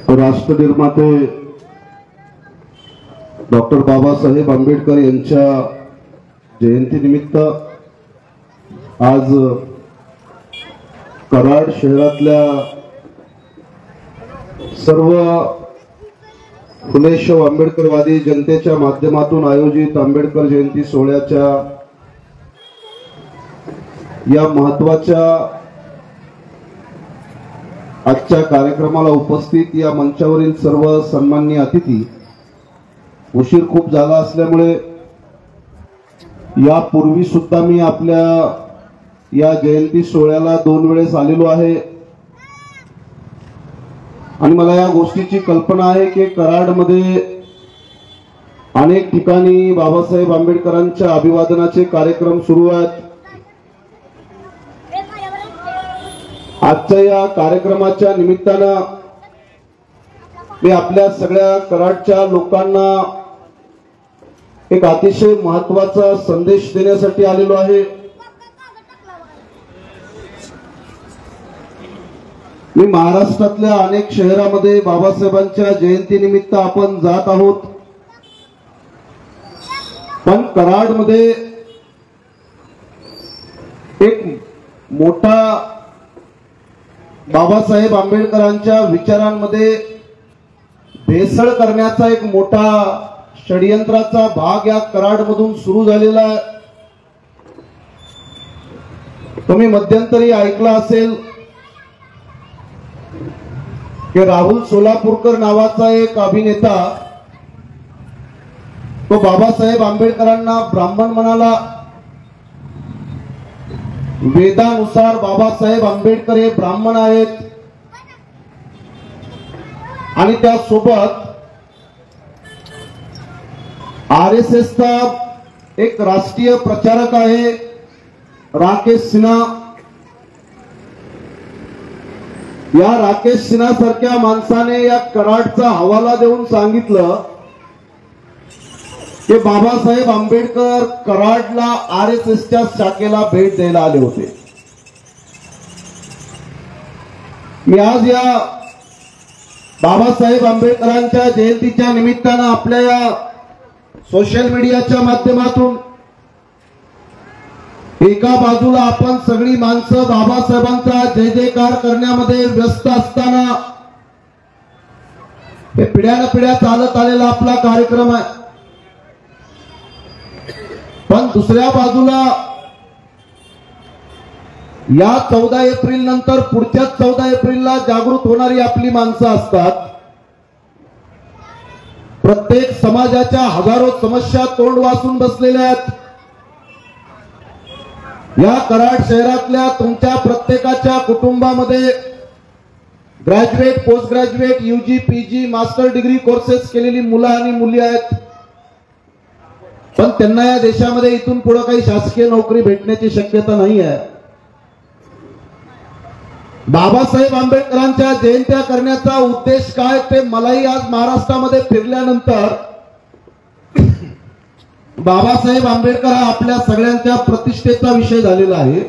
राष्ट्रनिर्माते doctor Babasaheb Ambedkar यांच्या जयंतीनिमित्त आज कराड शहरातल्या सर्व फुलेशव आंबेडकरवादी जनतेच्या माध्यमातून आयोजित आंबेडकर जयंती सोहळ्याच्या या महत्त्वाच्या आजच्या कार्यक्रमाला उपस्थित या मंचावरील सर्व सन्माननीय अतिथी, उशीर खूप झाला असल्यामुळे यापूर्वी सुद्धा मी आपल्या या जयंती सोहळ्याला 2 वेळेस आलेलो आहे आणि मला या गोष्टीची कल्पना आहे की कराडमध्ये अनेक ठिकाणी बाबासाहेब आंबेडकरांच्या अभिवादनाचे कार्यक्रम सुरू आहेत। आजच्या या कार्यक्रमाच्या निमित्तानं मी आपल्या सगळ्या कराडच्या लोकांना एक अतिशय महत्त्वाचा संदेश देण्यासाठी आलेलो आहे। मी महाराष्ट्रातल्या अनेक शहरांमध्ये बाबासाहेबांच्या जयंतीनिमित्त आपण जात आहोत, पण कराडमध्ये एक मोठा बाबासाहेब आंबेडकरांच्या विचारांमध्ये भेसळ करण्याचा एक मोठा षडयंत्राचा भाग या कराडमधून सुरू झालेला आहे। तुम्ही मध्यंतरी ऐकलं असेल की राहुल सोलापूरकर नावाचा एक अभिनेता तो बाबासाहेब आंबेडकरांना ब्राह्मण म्हणाला। वेदानुसार बाबासाहेब आंबेडकर हे ब्राह्मण आहेत आणि त्यासोबत आरएसएसचा एक राष्ट्रीय प्रचारक आहे राकेश सिन्हा। या राकेश सिन्हा सारख्या माणसाने या कराडचा हवाला देऊन सांगितलं की बाबासाहेब आंबेडकर कराडला आरएसएसच्या शाखेला भेट द्यायला आले होते। मी आज या बाबासाहेब आंबेडकरांच्या जयंतीच्या निमित्तानं आपल्या या सोशल मीडियाच्या माध्यमातून एका बाजूला आपण सगळी माणसं बाबासाहेबांचा जय जयकार करण्यामध्ये व्यस्त असताना हे पिढ्यानपिढ्या चालत आलेला आपला कार्यक्रम आहे, पण दुसऱ्या बाजूला या 14 एप्रिल नंतर पुढच्या 14 एप्रिलला जागृत होणारी आपली माणसं असतात। प्रत्येक समाजाच्या हजारो समस्या तोंड वासून बसलेल्या आहेत। या कराड शहरातल्या तुमच्या प्रत्येकाच्या कुटुंबामध्ये graduate, post graduate, UG, PG, master degree courses केलेली मुलं आणि मुली आहेत, पण त्यांना या देशामध्ये इथून पुढे काही शासकीय नोकरी भेटण्याची शक्यता नाही आहे। बाबासाहेब आंबेडकरांच्या जयंत्या करण्याचा उद्देश काय ते मलाही आज महाराष्ट्रामध्ये फिरल्यानंतर बाबासाहेब आंबेडकर हा आपल्या सगळ्यांच्या प्रतिष्ठेचा विषय झालेला आहे।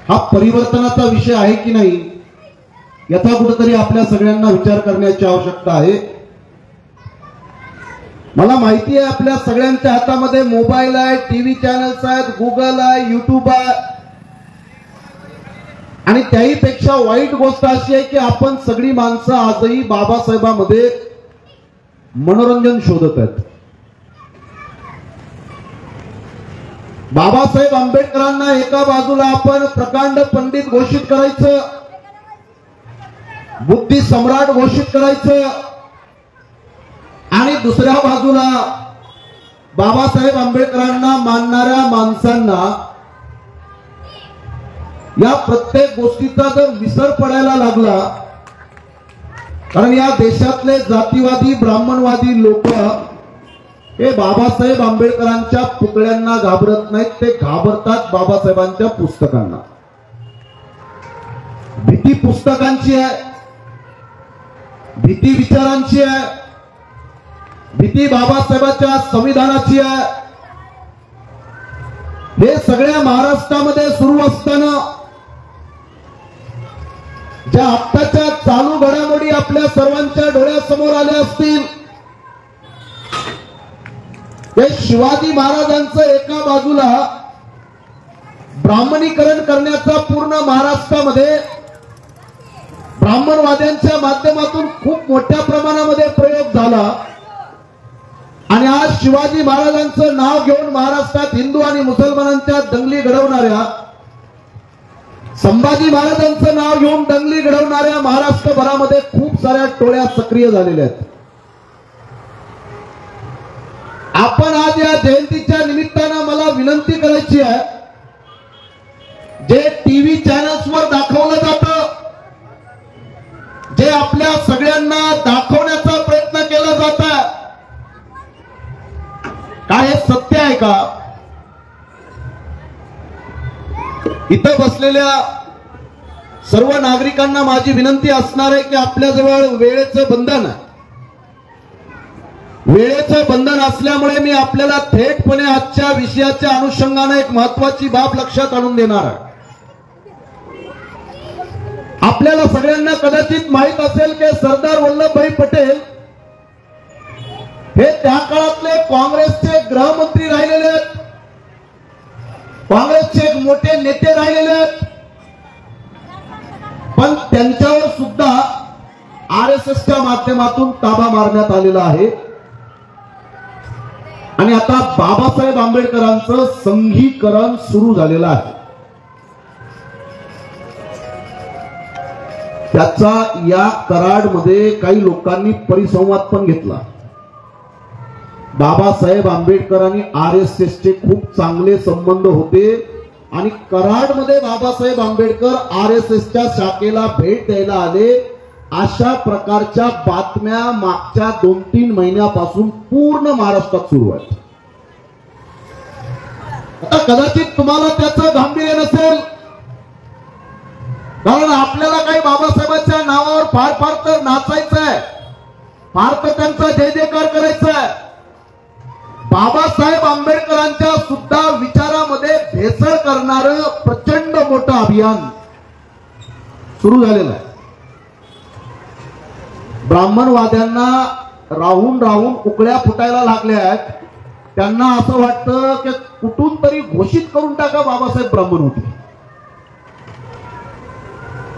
हा परिवर्तनाचा विषय आहे की नाही याचा कुठेतरी आपल्या सगळ्यांना विचार करण्याची आवश्यकता आहे। मला माहिती आहे आपल्या सगळ्यांच्या हातामध्ये मोबाईल आहे, टीव्ही चॅनल्स आहेत, गुगल आहे, युट्यूब आहे, आणि त्याही पेक्षा वाईट गोष्ट अशी आहे की आपण सगळी माणसं आजही बाबासाहेबांमध्ये मनोरंजन शोधत आहेत। बाबासाहेब आंबेडकरांना एका बाजूला आपण प्रकांड पंडित घोषित करायचं, बुद्धी सम्राट घोषित करायचं, आणि दुसऱ्या बाजूला बाबासाहेब आंबेडकरांना मानणाऱ्या माणसांना या प्रत्येक गोष्टीचा जर विसर पडायला लागला, कारण या देशातले जातीवादी ब्राह्मणवादी लोक हे बाबासाहेब आंबेडकरांच्या पुतळ्यांना घाबरत नाहीत, ते घाबरतात बाबासाहेबांच्या पुस्तकांना। भीती पुस्तकांची आहे, भीती विचारांची आहे, भीती बाबासाहेबांच्या संविधानाची आहे। हे सगळ्या महाराष्ट्रामध्ये सुरू असताना ज्या आत्ताच्या चालू घडामोडी शिवाजी महाराजांचं एका बाजूला ब्राह्मणीकरण करण्याचा पूर्ण महाराष्ट्रामध्ये ब्राह्मणवाद्यांच्या माध्यमातून खूप मोठ्या प्रमाणामध्ये प्रयोग झाला आणि आज शिवाजी महाराजांचं नाव घेऊन महाराष्ट्रात हिंदू आणि मुसलमानांच्या दंगली घडवणाऱ्या, संभाजी महाराजांचं नाव घेऊन दंगली घडवणाऱ्या महाराष्ट्रभरामध्ये खूप साऱ्या टोळ्या सक्रिय झालेल्या आहेत. आपण आज या जयंतीच्या निमित्तानं मला विनंती करायची आहे, जे टीव्ही चॅनल्सवर दाखवलं जातं, जे आपल्या सगळ्यांना दाखवण्याचा प्रयत्न केला जात आहे, काय हे सत्य आहे का? इथं बसलेल्या सर्व नागरिकांना माझी विनंती असणार आहे की आपल्याजवळ वेळेचं बंधन आहे. वेळेचं बंधन असल्यामुळे मी आपल्याला थेटपणे आजच्या विषयाच्या अनुषंगाने एक महत्वाची बाब लक्षात आणून देणार आहे. आपल्याला सगळ्यांना कदाचित माहित असेल की सरदार वल्लभभाई पटेल हे त्या काळातले काँग्रेसचे गृहमंत्री राहिलेले आहेत, काँग्रेसचे एक मोठे नेते राहिलेले आहेत, पण त्यांच्यावर सुद्धा आरएसएसच्या माध्यमातून ताबा मारण्यात आलेला आहे आणि आता बाबासाहेब आंबेडकरांचं संघीकरण सुरू झालेलं आहे. त्याचा या कराडमध्ये काही लोकांनी परिसंवाद पण घेतला. बाबासाहेब आंबेडकर आणि आरएसएसचे खूप चांगले संबंध होते आणि कराडमध्ये बाबासाहेब आंबेडकर आरएसएसच्या शाखेला भेट द्यायला आले, अशा प्रकारच्या बातम्या मागच्या 2-3 महिन्यापासून पूर्ण महाराष्ट्रात सुरू आहेत. आता कदाचित तुम्हाला त्याचं गांभीर्य नसेल, कारण आपल्याला काही बाबासाहेबांच्या नावावर फार फार तर नाचायचं आहे, फार तर त्यांचा जय जयकार करायचा आहे. बाबासाहेब आंबेडकरांच्या सुद्धा विचारामध्ये भेसळ करणारं प्रचंड मोठं अभियान सुरू झालेलं आहे. ब्राह्मणवाद्यांना राहून राहून उकळ्या फुटायला लागल्या आहेत. त्यांना असं वाटतं की कुठून तरी घोषित करून टाका बाबासाहेब ब्राह्मण होते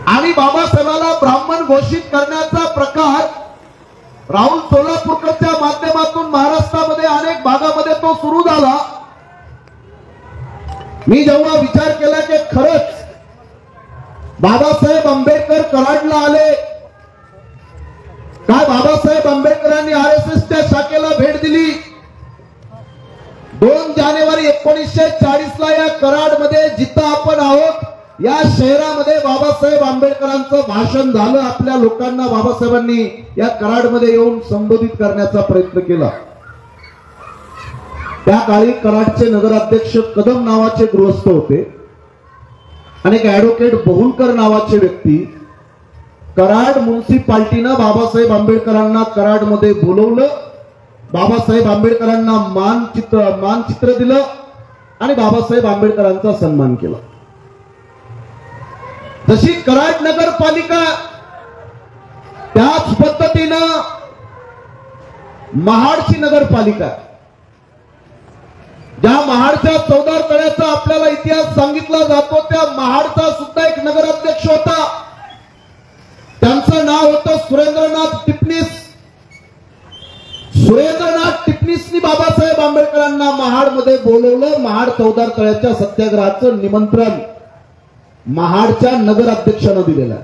आणि बाबासाहेबाला ब्राह्मण घोषित करण्याचा प्रकार राहुल सोलापूरकरच्या माध्यमातून महाराष्ट्रामध्ये अनेक भागामध्ये तो सुरू झाला. मी जेव्हा विचार केला की खरंच बाबासाहेब आंबेडकर कराडला आले, काय बाबासाहेब आंबेडकरांनी आरएसएसच्या शाखेला भेट दिली. 2 जानेवारी 1940 ला या कराडमध्ये जिथं आपण आहोत या शहरामध्ये बाबासाहेब आंबेडकरांचं भाषण झालं. आपल्या लोकांना बाबासाहेबांनी या कराडमध्ये येऊन संबोधित करण्याचा प्रयत्न केला. त्या काळी कराडचे नगराध्यक्ष कदम नावाचे गृहस्थ होते आणि एक ऍडव्होकेट बहुलकर नावाचे व्यक्ती. कराड म्युनिसिपाल्टीनं बाबासाहेब आंबेडकरांना कराडमध्ये बोलवलं, बाबासाहेब आंबेडकरांना मानचित्र दिलं आणि बाबासाहेब आंबेडकरांचा सन्मान केला. जशी कराड नगरपालिका त्याच पद्धतीनं महाडची नगरपालिका, ज्या महाडच्या चौदार तळ्याचा आपल्याला इतिहास सांगितला जातो, त्या महाडचा सुद्धा एक नगराध्यक्ष होता. त्यांचं नाव होतं सुरेंद्रनाथ टिपणीस. सुरेंद्रनाथ टिपणीसनी बाबासाहेब आंबेडकरांना महाडमध्ये बोलवलं. महाड चौदार तळ्याच्या सत्याग्रहाचं निमंत्रण महाडच्या नगराध्यक्षानं दिलेलं आहे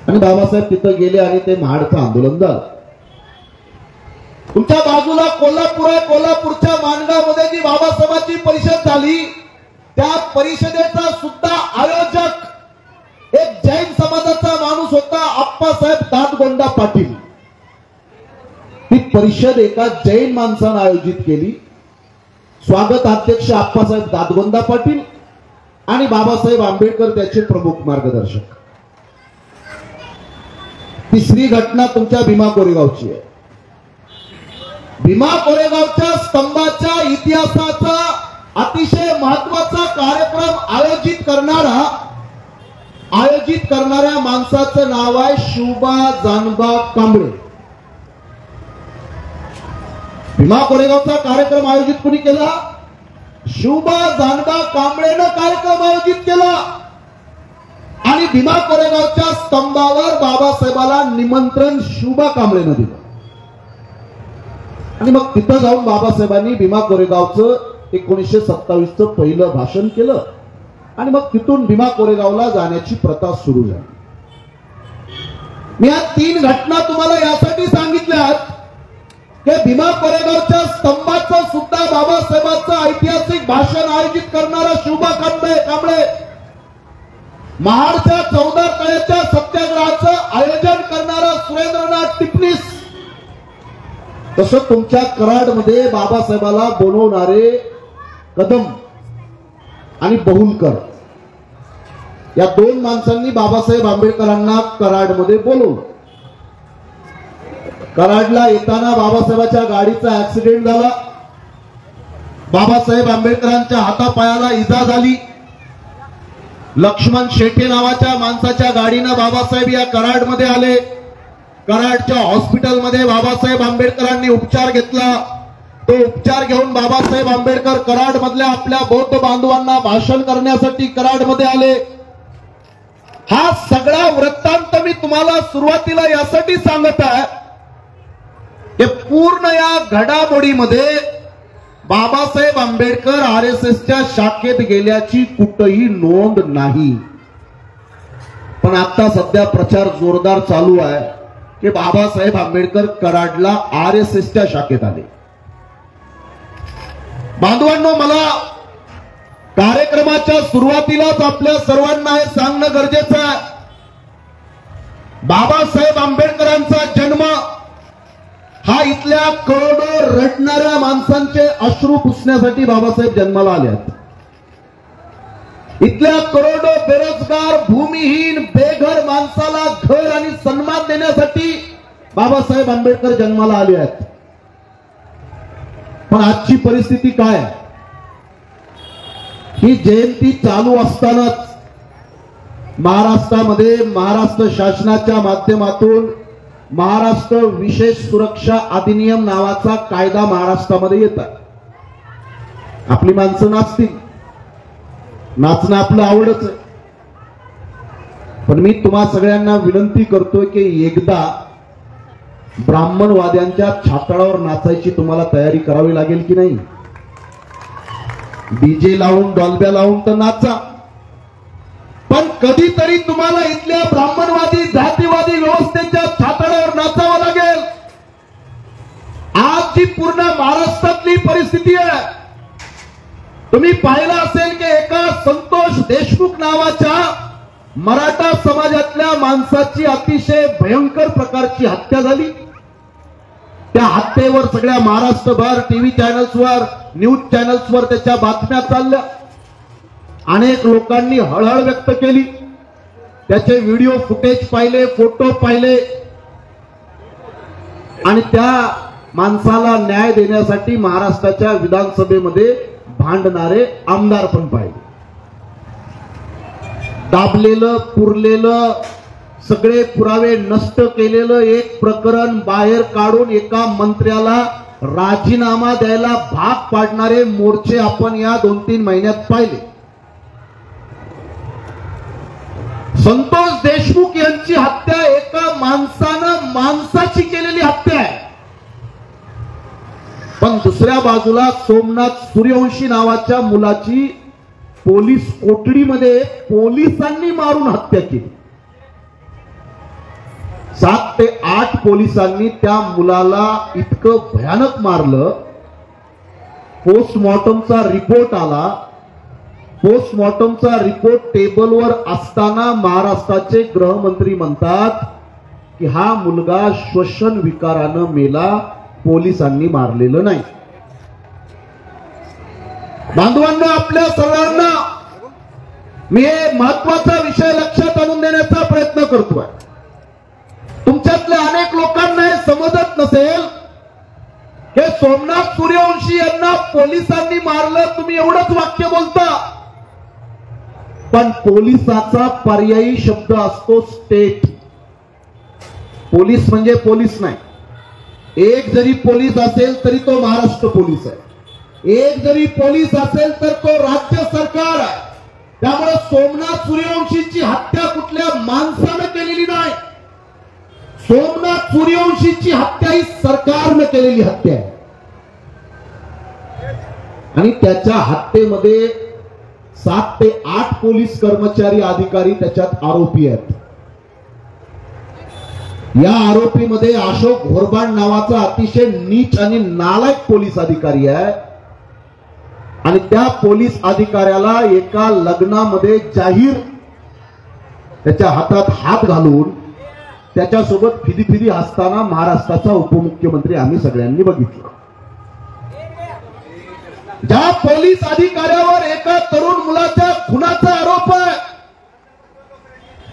आणि बाबासाहेब तिथं गेले आणि ते महाडचं आंदोलन झालं. तुमच्या बाजूला कोल्हापूर आहे, कोल्हापूरच्या माणगावमध्ये जी बाबासाहेबांची परिषद झाली, त्या परिषदेचा सुद्धा आयोजक एक जैन समाजाचा माणूस होता, आप्पासाहेब दादगोंडा पाटील. ती परिषद एका जैन माणसानं आयोजित केली. स्वागत अध्यक्ष आप्पासाहेब दादगोंडा पाटील आणि बाबासाहेब आंबेडकर त्याचे प्रमुख मार्गदर्शक. तिसरी घटना तुमच्या भीमा कोरेगावची आहे. भीमा कोरेगावच्या स्तंभाच्या इतिहासाचा अतिशय महत्वाचा कार्यक्रम आयोजित करणाऱ्या माणसाचं नाव आहे शिवबा जानबा कांबळे. भीमा कोरेगावचा कार्यक्रम आयोजित कुणी केला? शिवबा जानबा कांबळेनं कार्यक्रम आयोजित केला आणि भीमा कोरेगावच्या स्तंभावर बाबासाहेबाला निमंत्रण शिवबा कांबळेनं दिलं आणि मग तिथं जाऊन बाबासाहेबांनी भीमा कोरेगावचं 1927चं पहिलं भाषण केलं आणि मग तिथून भीमा कोरेगावला जाण्याची प्रथा सुरू झाली. मी या 3 घटना तुम्हाला यासाठी सांगितल्यात की भीमा कोरेगावच्या स्तंभाचं सुद्धा बाबासाहेबांचं ऐतिहासिक भाषण आयोजित करणारा शिवबा कांबळे, महाडच्या 14 तळ्याच्या सत्याग्रहाचं आयोजन करणारा सुरेंद्रनाथ टिपणीस, तसं तुमच्या कराडमध्ये बाबासाहेबाला बोलवणारे कदम आणि बहुलकर या 2 माणसांनी बाबासाहेब आंबेडकरांना कराडमध्ये बोलवलं. कराडला येताना बाबासाहेबांच्या गाडीचा ऍक्सिडेंट झाला. बाबासाहेब आंबेडकरांच्या हातापायाला इजा झाली. लक्ष्मण शेटे नावाच्या माणसाच्या गाडीनं बाबासाहेब या कराडमध्ये आले. कराडच्या हॉस्पिटलमध्ये बाबासाहेब आंबेडकरांनी उपचार घेतला. तो उपचार घेऊन बाबासाहेब आंबेडकर कराडमधल्या आपल्या बौद्ध बांधवांना भाषण करण्यासाठी कराडमध्ये आले. हा सगळा वृत्तांत मी तुम्हाला सुरुवातीला यासाठी सांगत आहे की पूर्ण या घडामोडीमध्ये बाबासाहेब आंबेडकर RSSच्या शाखेत गेल्याची कुठेही नोंद नाही. पण आता सध्या प्रचार जोरदार चालू आहे की बाबासाहेब आंबेडकर कराडला RSSच्या शाखेत आले. बांधवांनो, मला कार्यक्रमाच्या सुरुवातीलाच आपल्या सर्वांना हे सांगणं गरजेचं आहे. बाबासाहेब आंबेडकरांचा जन्म हा इथल्या करोडो रडणाऱ्या माणसांचे अश्रू पुसण्यासाठी बाबासाहेब जन्माला आले आहेत. इथल्या करोडो बेरोजगार, भूमिहीन, बेघर माणसाला घर आणि सन्मान देण्यासाठी बाबासाहेब आंबेडकर जन्माला आले आहेत. पण आजची परिस्थिती काय? ही जयंती चालू असतानाच महाराष्ट्रामध्ये महाराष्ट्र शासनाच्या माध्यमातून महाराष्ट्र विशेष सुरक्षा अधिनियम नावाचा कायदा महाराष्ट्रामध्ये येतात. आपली माणसं नाचतील, नाचणं आपलं आवडच आहे. पण मी तुम्हा सगळ्यांना विनंती करतोय की एकदा ब्राह्मणवाद्यांच्या छाताळावर नाचायची तुम्हाला तयारी करावी लागेल की नाही. डीजे लावून, डॉल्ब्या लावून तर नाचा, पण कधीतरी तुम्हाला इथल्या ब्राह्मणवादी, जातीवादी व्यवस्थेच्या छाताळावर नाचावं लागेल. आज जी पूर्ण महाराष्ट्रातली परिस्थिती आहे, तुम्ही पाहिलं असेल की एका संतोष देशमुख नावाच्या मराठा समाजातल्या माणसाची अतिशय भयंकर प्रकारची हत्या झाली. त्या हत्येवर सगळ्या महाराष्ट्रभर टीव्ही चॅनल्सवर, न्यूज चॅनल्सवर त्याच्या बातम्या चालल्या. अनेक लोकांनी हळहळ व्यक्त केली. त्याचे व्हिडिओ फुटेज पाहिले, फोटो पाहिले आणि त्या माणसाला न्याय देण्यासाठी महाराष्ट्राच्या विधानसभेमध्ये भांडणारे आमदार पण पाहिले. दाबलेलं, पुरलेलं, सगळे पुरावे नष्ट केलेलं एक प्रकरण बाहेर काढून एका मंत्र्याला राजीनामा द्यायला भाग पाडणारे मोर्चे आपण या 2-3 महिन्यात पाहिले. संतोष देशमुख यांची हत्या एका माणसानं माणसाची केलेली हत्या आहे. पण दुसऱ्या बाजूला सोमनाथ सूर्यवंशी नावाच्या मुलाची पोलीस कोठडीमध्ये पोलिसांनी मारून हत्या केली. 7 ते 8 पोलिसांनी त्या मुलाला इतकं भयानक मारलं. पोस्टमॉर्टमचा रिपोर्ट आला. पोस्टमॉर्टमचा रिपोर्ट टेबलवर असताना महाराष्ट्राचे गृहमंत्री म्हणतात की हा मुलगा श्वसन विकारानं मेला, पोलिसांनी मारलेलं नाही. बांधवांनो, आपल्या सर्वांना मी हे महत्वाचा विषय लक्षात आणून देण्याचा प्रयत्न करतोय. तुमच्यातल्या अनेक लोकांना हे समजत नसेल की सोमनाथ सूर्यवंशी यांना पोलिसांनी मारलं. तुम्ही एवढंच वाक्य बोलता, पण पोलिसाचा पर्यायी शब्द असतो स्टेट. पोलीस म्हणजे पोलीस नाही. एक जरी पोलीस असेल तरी तो महाराष्ट्र पोलीस आहे, एक जरी पोलीस असेल तर तो राज्य सरकार आहे. त्यामुळे सोमनाथ सूर्यवंशीची हत्या कुठल्या माणसानं केलेली नाही. सोमनाथ सूर्यवंशीची हत्या ही सरकारनं केलेली हत्या आहे आणि त्याच्या हत्येमध्ये 7 ते 8 पोलीस कर्मचारी अधिकारी त्याच्यात आरोपी आहेत. या आरोपीमध्ये अशोक घोरबाण नावाचा अतिशय नीच आणि नालायक पोलीस अधिकारी आहे आणि त्या पोलीस अधिकाऱ्याला एका लग्नामध्ये जाहीर त्याच्या हातात हात घालून त्याच्यासोबत फिदी असताना महाराष्ट्राचा उपमुख्यमंत्री आम्ही सगळ्यांनी बघितलं. ज्या पोलीस अधिकाऱ्यावर एका तरुण मुलाच्या खुनाचा आरोप आहे,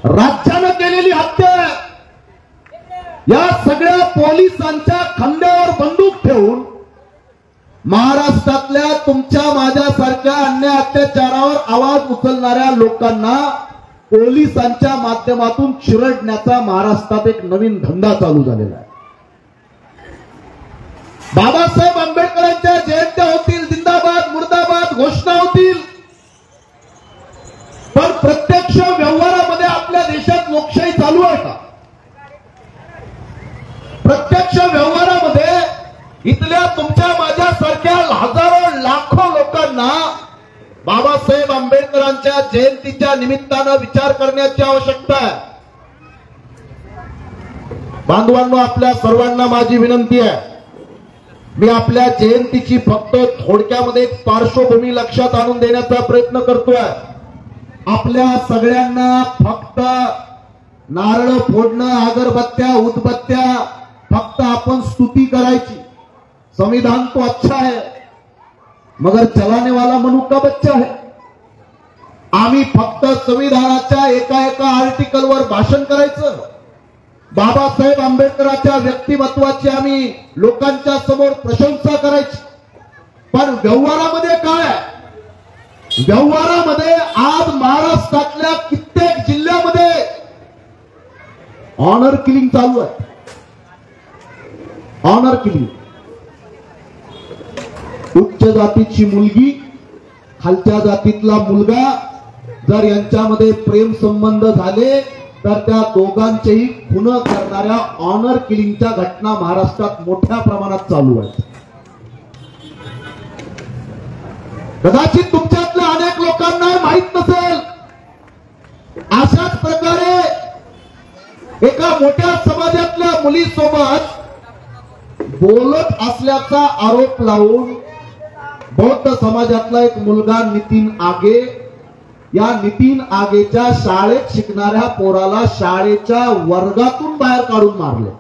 राज्यानं केलेली हत्या आहे, या सगळ्या पोलिसांच्या खांद्यावर बंदूक ठेवून महाराष्ट्रातल्या तुमच्या माझ्यासारख्या अन्याय अत्याचारावर आवाज उचलणाऱ्या लोकांना पोलिसांच्या माध्यमातून चिरडण्याचा महाराष्ट्रात एक नवीन धंदा चालू झालेला आहे. बाबासाहेब आंबेडकरांच्या जयंत्या होतील, जिंदाबाद मुर्दाबाद घोषणा होतील, पण प्रत्यक्ष व्यवहारामध्ये आपल्या देशात लोकशाही चालू आहे का? प्रत्यक्ष व्यवहारामध्ये इथल्या तुमच्या माझ्यासारख्या हजारो लाखो लोकांना बाबासाहेब आंबेडकरांच्या जयंतीच्या निमित्तानं विचार करण्याची आवश्यकता आहे. बांधवांनो, आपल्या सर्वांना माझी विनंती आहे, मी आपल्या जयंतीची फक्त थोडक्यामध्ये पार्श्वभूमी लक्षात आणून देण्याचा प्रयत्न करतोय. आपल्या सगळ्यांना फक्त नारळ फोडणं, अगरबत्त्या, उदबत्त्या, फक्त आपण स्तुती करायची. संविधान तो अच्छा है मगर चलाने वाला मनुष्य का बच्चा है. आम्ही फक्त संविधानाच्या एका आर्टिकलवर भाषण करायचं, बाबासाहेब आंबेडकरांच्या व्यक्तिमत्वाची आम्ही लोकांच्या समोर प्रशंसा करायची, पण व्यवहारामध्ये काय? व्यवहारामध्ये आज महाराष्ट्रातल्या कित्येक जिल्ह्यामध्ये ऑनर किलिंग चालू आहे. Honour killing. उच्च जातीची मुलगी, खालच्या जातीतला मुलगा जर यांच्यामध्ये प्रेम संबंध झाले तर त्या दोघांचेही खून करणाऱ्या ऑनर किलिंगच्या घटना महाराष्ट्रात मोठ्या प्रमाणात चालू आहेत. कदाचित तुमच्यातल्या अनेक लोकांना माहित नसेल, अशाच प्रकारे एका मोठ्या समाजातल्या मुलीसोबत बोलत असल्याचा आरोप लावून बौद्ध समाजातला एक मुलगा नितीन आगे, या नितीन आगेच्या शाळेत शिकणाऱ्या पोराला शाळेच्या वर्गातून बाहेर काढून मारले.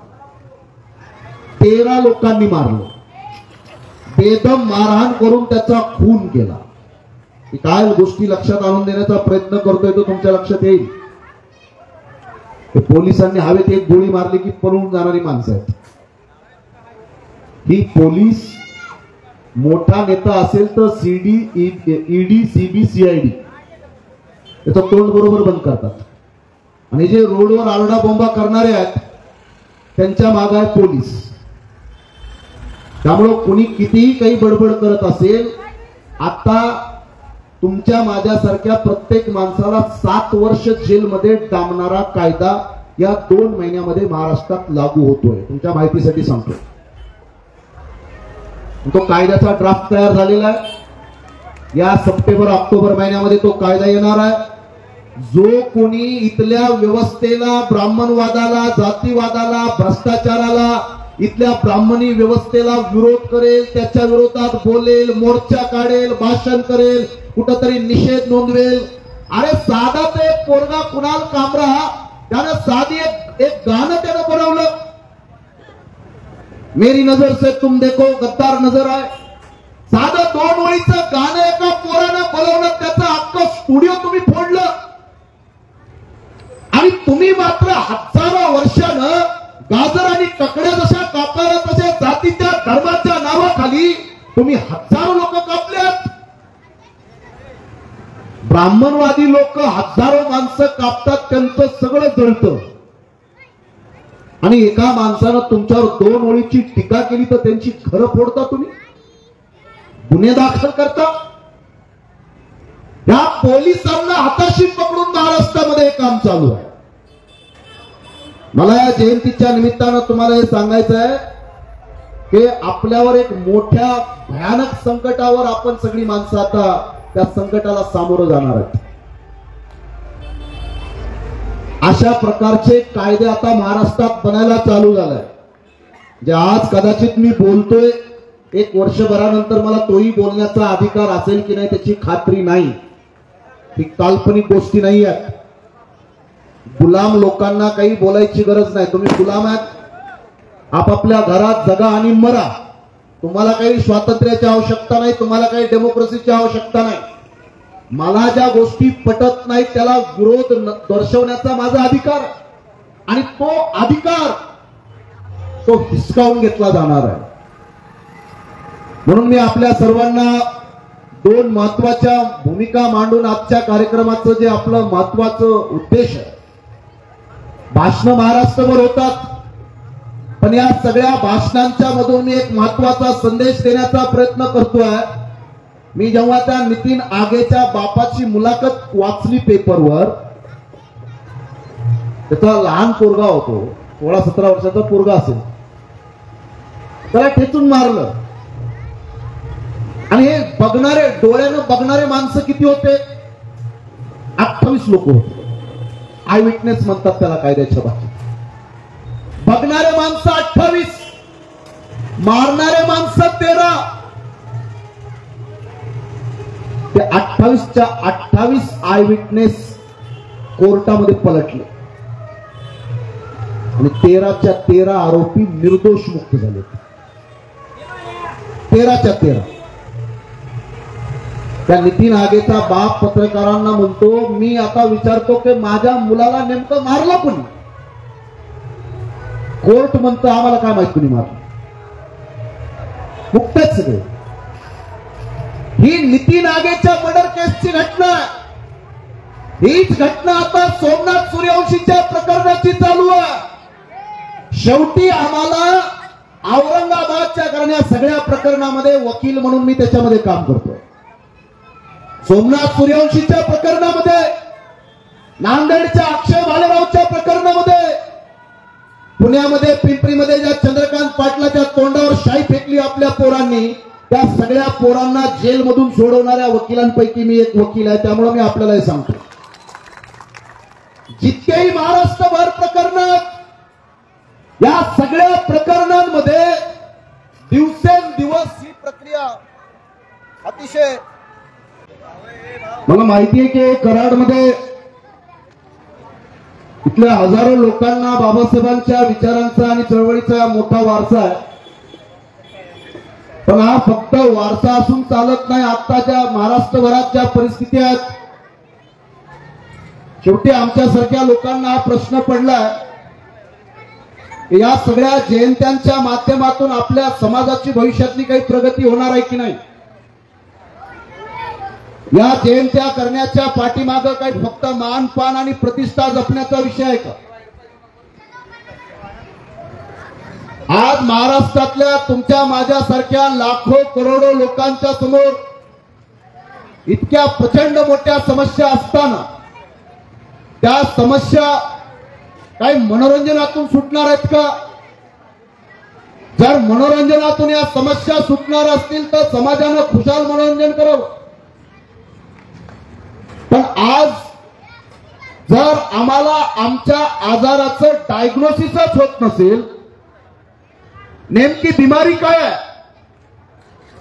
13 लोकांनी मारलं, बेदम मारहाण करून त्याचा खून केला. काय गोष्टी लक्षात आणून देण्याचा प्रयत्न करतोय तो तुमच्या लक्षात येईल. पोलिसांनी हवेत एक गोळी मारली की पळून जाणारी माणसं आहेत. ही पोलीस मोठा नेता असेल तर सीडी, ईडी, सीबी, सीआयडी त्याचं तोंड बरोबर बंद करतात आणि जे रोडवर आरडा बोंबा करणारे आहेत त्यांच्या मागे आहे पोलीस. त्यामुळे कोणी कितीही काही बडबड करत असेल, आता तुमच्या माझ्यासारख्या प्रत्येक माणसाला 7 वर्ष जेलमध्ये डांबणारा कायदा या 2 महिन्यामध्ये महाराष्ट्रात लागू होतोय. तुमच्या माहितीसाठी सांगतो, तो कायद्याचा ड्राफ्ट तयार झालेला आहे. या सप्टेंबर ऑक्टोबर महिन्यामध्ये तो कायदा येणार आहे. जो कोणी इथल्या व्यवस्थेला, ब्राह्मणवादाला, जातीवादाला, भ्रष्टाचाराला, इथल्या ब्राह्मणी व्यवस्थेला विरोध करेल, त्याच्या विरोधात बोलेल, मोर्चा काढेल, भाषण करेल, कुठंतरी निषेध नोंदवेल. अरे साधा ते पोरगा कुणाल कामरा त्यानं साधी एक गाणं त्यानं बनवलं, मेरी नजर से तुम देखो गद्दार नजर आए. साधं 2 ओळीचं गाणं एका पोरानं बनवलं, त्याचा अख्खा स्टुडिओ तुम्ही फोडलं आणि तुम्ही मात्र हजारो वर्षानं गाजर आणि ककड्या जशा कापल्या तशा जातीच्या धर्माच्या नावाखाली तुम्ही हजारो लोक कापल्यात. ब्राह्मणवादी लोक हजारो माणसं कापतात, त्यांचं सगळं जळतं आणि एका माणसानं तुमच्यावर 2 ओळीची टीका केली तर त्यांची घरं फोडता, तुम्ही गुन्हे दाखल करता. या पोलिसांना हाताशी पकडून महाराष्ट्रामध्ये हे काम चालू आहे. मला या जयंतीच्या निमित्तानं तुम्हाला हे सांगायचं आहे की आपल्यावर एक मोठ्या भयानक संकटावर आपण सगळी माणसं आता त्या संकटाला सामोरं जाणार आहेत. अशा प्रकारचे कायदे आता महाराष्ट्रात बनायला चालू झालाय. जे आज कदाचित मी बोलतोय, 1 वर्षभरानंतर मला तोही बोलण्याचा अधिकार असेल की नाही त्याची खात्री नाही. ही काल्पनिक गोष्टी नाही आहेत. गुलाम लोकांना काही बोलायची गरज नाही. तुम्ही गुलाम आहात, आपापल्या घरात जगा आणि मरा. तुम्हाला काही स्वातंत्र्याची आवश्यकता नाही, तुम्हाला काही डेमोक्रेसीची आवश्यकता नाही. मला ज्या गोष्टी पटत नाहीत त्याला विरोध दर्शवण्याचा माझा अधिकार, आणि तो अधिकार तो हिसकावून घेतला जाणार आहे. म्हणून मी आपल्या सर्वांना 2 महत्वाच्या भूमिका मांडून आजच्या कार्यक्रमाचं जे आपलं महत्वाचं उद्देश आहे, भाषण महाराष्ट्रभर होतात, पण या सगळ्या भाषणांच्या मधून मी एक महत्वाचा संदेश देण्याचा प्रयत्न करतोय. मी जेव्हा त्या नितीन आगेच्या बापाची मुलाखत वाचली पेपरवर, त्याचा लहान पोरगा होतो, 16-17 वर्षाचा पोरगा असेल, त्याला ठेचून मारलं. आणि हे बघणारे, डोळ्यानं बघणारे माणसं किती होते? 28 लोक होते. आय विटनेस म्हणतात त्याला कायद्याच्या भाषेत. बघणारे माणसं 28, मारणारे माणसं 13. ते 28च्या 28 आय विटनेस कोर्टामध्ये पलटले आणि 13च्या 13 आरोपी निर्दोष मुक्त झाले. 13च्या 13. त्या नितीन आगेचा बाप पत्रकारांना म्हणतो, मी आता विचारतो की माझ्या मुलाला नेमकं मारलं कोणी? कोर्ट म्हणतं आम्हाला काय माहित कोणी मारलं. मुक्तच सगळे. ही नितीन आगेच्या मर्डर केसची घटना, हीच घटना आता सोमनाथ सूर्यवंशीच्या प्रकरणाची चालू आहे. शेवटी आम्हाला औरंगाबादच्या करण्या सगळ्या प्रकरणामध्ये वकील म्हणून मी त्याच्यामध्ये काम करतोय. सोमनाथ सूर्यवंशीच्या प्रकरणामध्ये, नांदेडच्या अक्षय भालेरावच्या प्रकरणामध्ये, पुण्यामध्ये पिंपरीमध्ये ज्या चंद्रकांत पाटलाच्या तोंडावर शाई फेकली आपल्या पोरांनी, त्या सगळ्या पोरांना जेलमधून सोडवणाऱ्या वकिलांपैकी मी एक वकील आहे. त्यामुळे मी आपल्याला हे सांगतो, जितकेही महाराष्ट्रभर प्रकरण, या सगळ्या प्रकरणांमध्ये दिवसेंदिवस ही प्रक्रिया अतिशय, मला माहिती आहे की कराडमध्ये इथल्या हजारो लोकांना बाबासाहेबांच्या विचारांचा आणि चळवळीचा मोठा वारसा आहे. पण हा फक्त वारसा असून चालत नाही. आत्ताच्या महाराष्ट्रभरात ज्या परिस्थिती आहेत, शेवटी आमच्यासारख्या लोकांना हा प्रश्न पडलाय, या सगळ्या जयंत्यांच्या माध्यमातून आपल्या समाजाची भविष्यातली काही प्रगती होणार आहे की नाही? या जयंत्या करण्याच्या पाठीमागं काही फक्त मानपान आणि प्रतिष्ठा जपण्याचा विषय आहे का? आज महाराष्ट्रातल्या तुमच्या माझ्यासारख्या लाखो करोडो लोकांच्या समोर इतक्या प्रचंड मोठ्या समस्या असताना त्या समस्या काही मनोरंजनातून सुटणार आहेत का? जर मनोरंजनातून या समस्या सुटणार असतील तर समाजानं खुशाल मनोरंजन करावं. पण आज जर आम्हाला आमच्या आजाराचं डायग्नोसिसच होत नसेल, नेमकी बिमारी काय आहे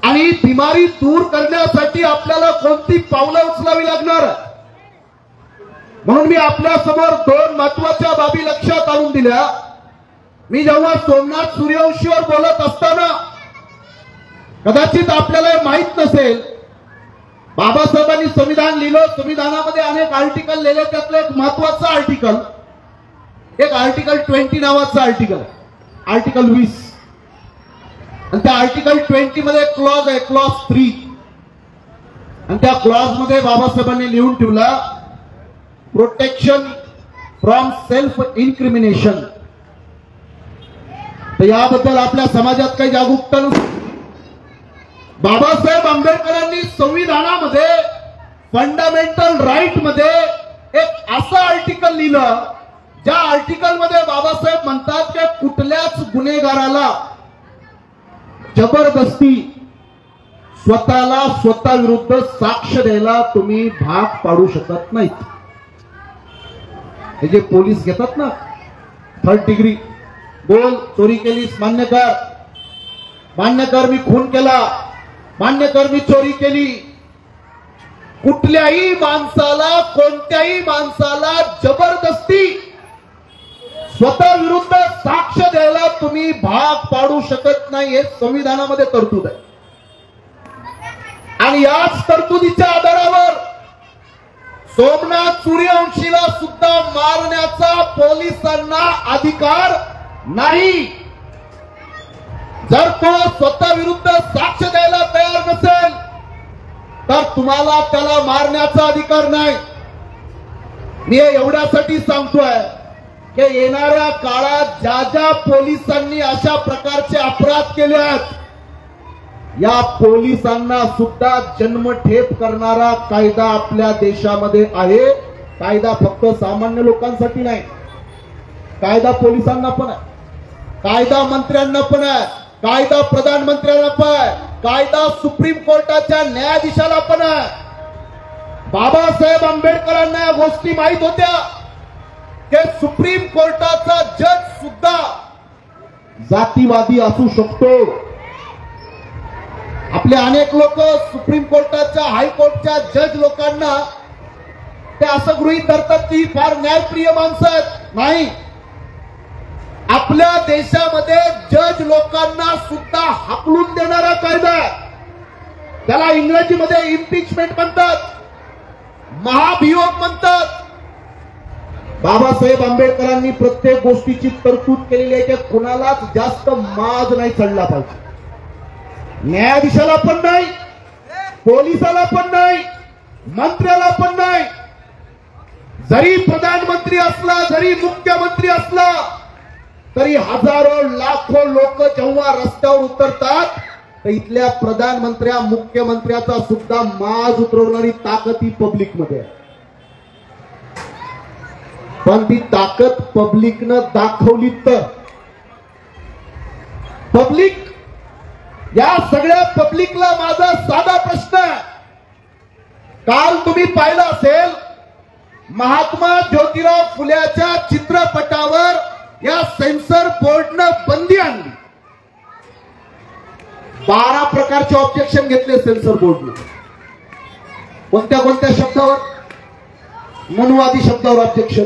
आणि बिमारी दूर करण्यासाठी आपल्याला कोणती पावलं उचलावी लागणार, म्हणून मी आपल्या समोर 2 महत्वाच्या बाबी लक्षात आणून दिल्या. मी जेव्हा सोमनाथ सूर्यवंशीवर बोलत असताना कदाचित आपल्याला माहित नसेल, बाबासाहेबांनी संविधान लिहिलं, संविधानामध्ये अनेक आर्टिकल लिहिले, त्यातलं एक महत्वाचं आर्टिकल, एक आर्टिकल 20 नावाचं आर्टिकल, आर्टिकल 20, आणि त्या आर्टिकल 20 मध्ये क्लॉज आहे, क्लॉज 3, आणि त्या क्लॉज मध्ये बाबासाहेबांनी लिहून ठेवला, प्रोटेक्शन फ्रॉम सेल्फ इन्क्रिमिनेशन. तर याबद्दल आपल्या समाजात काही जागरूकता नसते. बाबासाहेब आंबेडकरांनी संविधानामध्ये फंडामेंटल राईट मध्ये एक असं आर्टिकल लिहिलं, ज्या आर्टिकल मध्ये बाबासाहेब म्हणतात की कुठल्याच गुन्हेगाराला जबरदस्ती स्वतःला स्वतःविरुद्ध साक्ष द्यायला तुम्ही भाग पाडू शकत नाहीत. हे जे पोलीस घेतात ना 3rd डिग्री, बोल चोरी केलीस मान्य कर, मान्य कर मी खून केला, मान्य कर मी चोरी केली. कुठल्याही माणसाला, कोणत्याही माणसाला जबरदस्ती स्वतः विरुद्ध साक्ष द्यायला तुम्ही भाग पाडू शकत नाही, हे संविधानामध्ये तरतूद आहे. आणि याच तरतुदीच्या आधारावर सोमनाथ सूर्यवंशीला सुद्धा मारण्याचा पोलिसांना अधिकार नाही. जर तो स्वतः विरुद्ध साक्ष द्यायला तयार नसेल तर तुम्हाला त्याला मारण्याचा अधिकार नाही. मी एवढ्यासाठी सांगतोय की येणाऱ्या काळात ज्या ज्या पोलिसांनी अशा प्रकारचे अपराध केले आहेत, या पोलिसांना सुद्धा जन्मठेप करणारा कायदा आपल्या देशामध्ये आहे. कायदा फक्त सामान्य लोकांसाठी नाही, कायदा पोलिसांना पण आहे, कायदा मंत्र्यांना पण आहे, कायदा प्रधानमंत्र्यांना पण आहे, कायदा सुप्रीम कोर्टाच्या न्यायाधीशाला पण आहे. बाबासाहेब आंबेडकरांना या गोष्टी माहित होत्या की सुप्रीम कोर्टाचा जज सुद्धा जातीवादी असू शकतो. आपले अनेक लोक सुप्रीम कोर्टाच्या, हायकोर्टच्या जज लोकांना ते असं गृहीत धरतात की फार न्यायप्रिय माणसं आहेत. नाही, आपल्या देशामध्ये जज लोकांना सुद्धा हाकलून देणारा कायदा आहे. त्याला इंग्रजीमध्ये इम्पिचमेंट म्हणतात, महाभियोग म्हणतात. बाबासाहेब आंबेडकरांनी प्रत्येक गोष्टीची तरतूद केलेली आहे की कुणालाच जास्त माज नाही चढला पाहिजे. न्यायाधीशाला पण नाही, पोलिसाला पण नाही, मंत्र्याला पण नाही. जरी प्रधानमंत्री असला, जरी मुख्यमंत्री असला, तरी हजारो लाखो लोक जेव्हा रस्त्यावर उतरतात तर इथल्या प्रधानमंत्र्या, मुख्यमंत्र्याचा सुद्धा माज उतरवणारी ताकद ही पब्लिकमध्ये आहे. पण ती ताकद पब्लिकनं दाखवली तर, पब्लिक, या सगळ्या पब्लिकला माझा साधा प्रश्न आहे. काल तुम्ही पाहिलं असेल, महात्मा ज्योतिराव फुल्याच्या चित्रपटावर या सेन्सर बोर्डनं बंदी आणली. 12 प्रकारचे ऑब्जेक्शन घेतले सेन्सर बोर्डने. कोणत्या कोणत्या शब्दावर? मनुवादी शब्दावर ऑब्जेक्शन,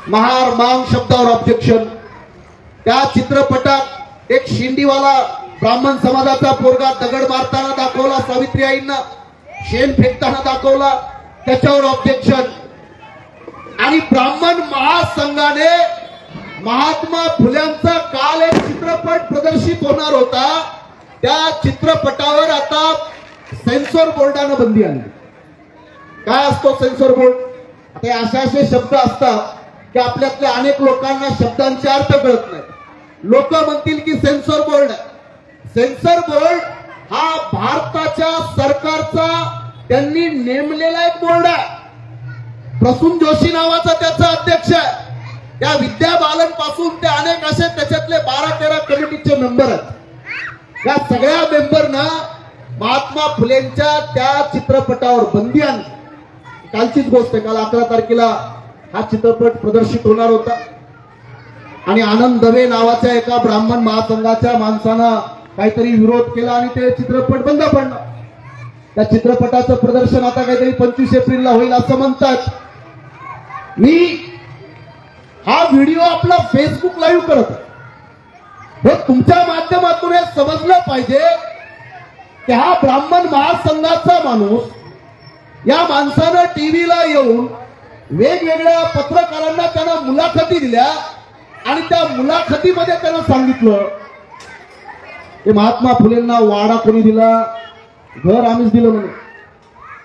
महार मांग शब्दावर ऑब्जेक्शन. त्या चित्रपटात एक शिंदीवाला ब्राह्मण समाजाचा पोरगा दगड मारताना दाखवला, सावित्री आईंना शेण फेकताना दाखवला, त्याच्यावर ऑब्जेक्शन. आणि ब्राह्मण महासंघाने महात्मा फुल्यांचा काल एक चित्रपट प्रदर्शित होणार होता, त्या चित्रपटावर आता सेन्सॉर बोर्डानं बंदी आणली. काय असतो सेन्सॉर बोर्ड? ते असे शब्द असतात की आपल्यातल्या अनेक लोकांना शब्दांचे अर्थ कळत नाही. लोक म्हणतील की सेन्सॉर बोर्ड आहे. सेन्सर बोर्ड हा भारताच्या सरकारचा त्यांनी नेमलेला एक बोर्ड आहे. प्रसून जोशी नावाचा त्याचा अध्यक्ष आहे. त्या विद्या बालन पासून ते अनेक असे त्याच्यातले 12-13 कमिटीचे मेंबर आहेत. या सगळ्या मेंबरना महात्मा फुलेंच्या त्या चित्रपटावर बंदी आणली. कालचीच गोष्ट आहे, काल 11 तारखेला हा चित्रपट प्रदर्शित होणार होता आणि आनंद दवे नावाच्या एका ब्राह्मण महासंघाच्या माणसानं काहीतरी विरोध केला आणि ते चित्रपट बंद पडला. त्या चित्रपटाचं प्रदर्शन आता काहीतरी 25 एप्रिलला होईल असं म्हणतात. मी हा व्हिडिओ आपला फेसबुक लाईव्ह करत आहे. हे तुमच्या माध्यमातून हे समजलं पाहिजे की हा ब्राह्मण महासंघाचा माणूस, या माणसानं टीव्हीला येऊन वेगवेगळ्या पत्रकारांना त्यांना मुलाखती दिल्या आणि त्या मुलाखतीमध्ये त्यानं सांगितलं की महात्मा फुलेंना वाडा कोणी दिला? घर आम्हीच दिलं म्हणे.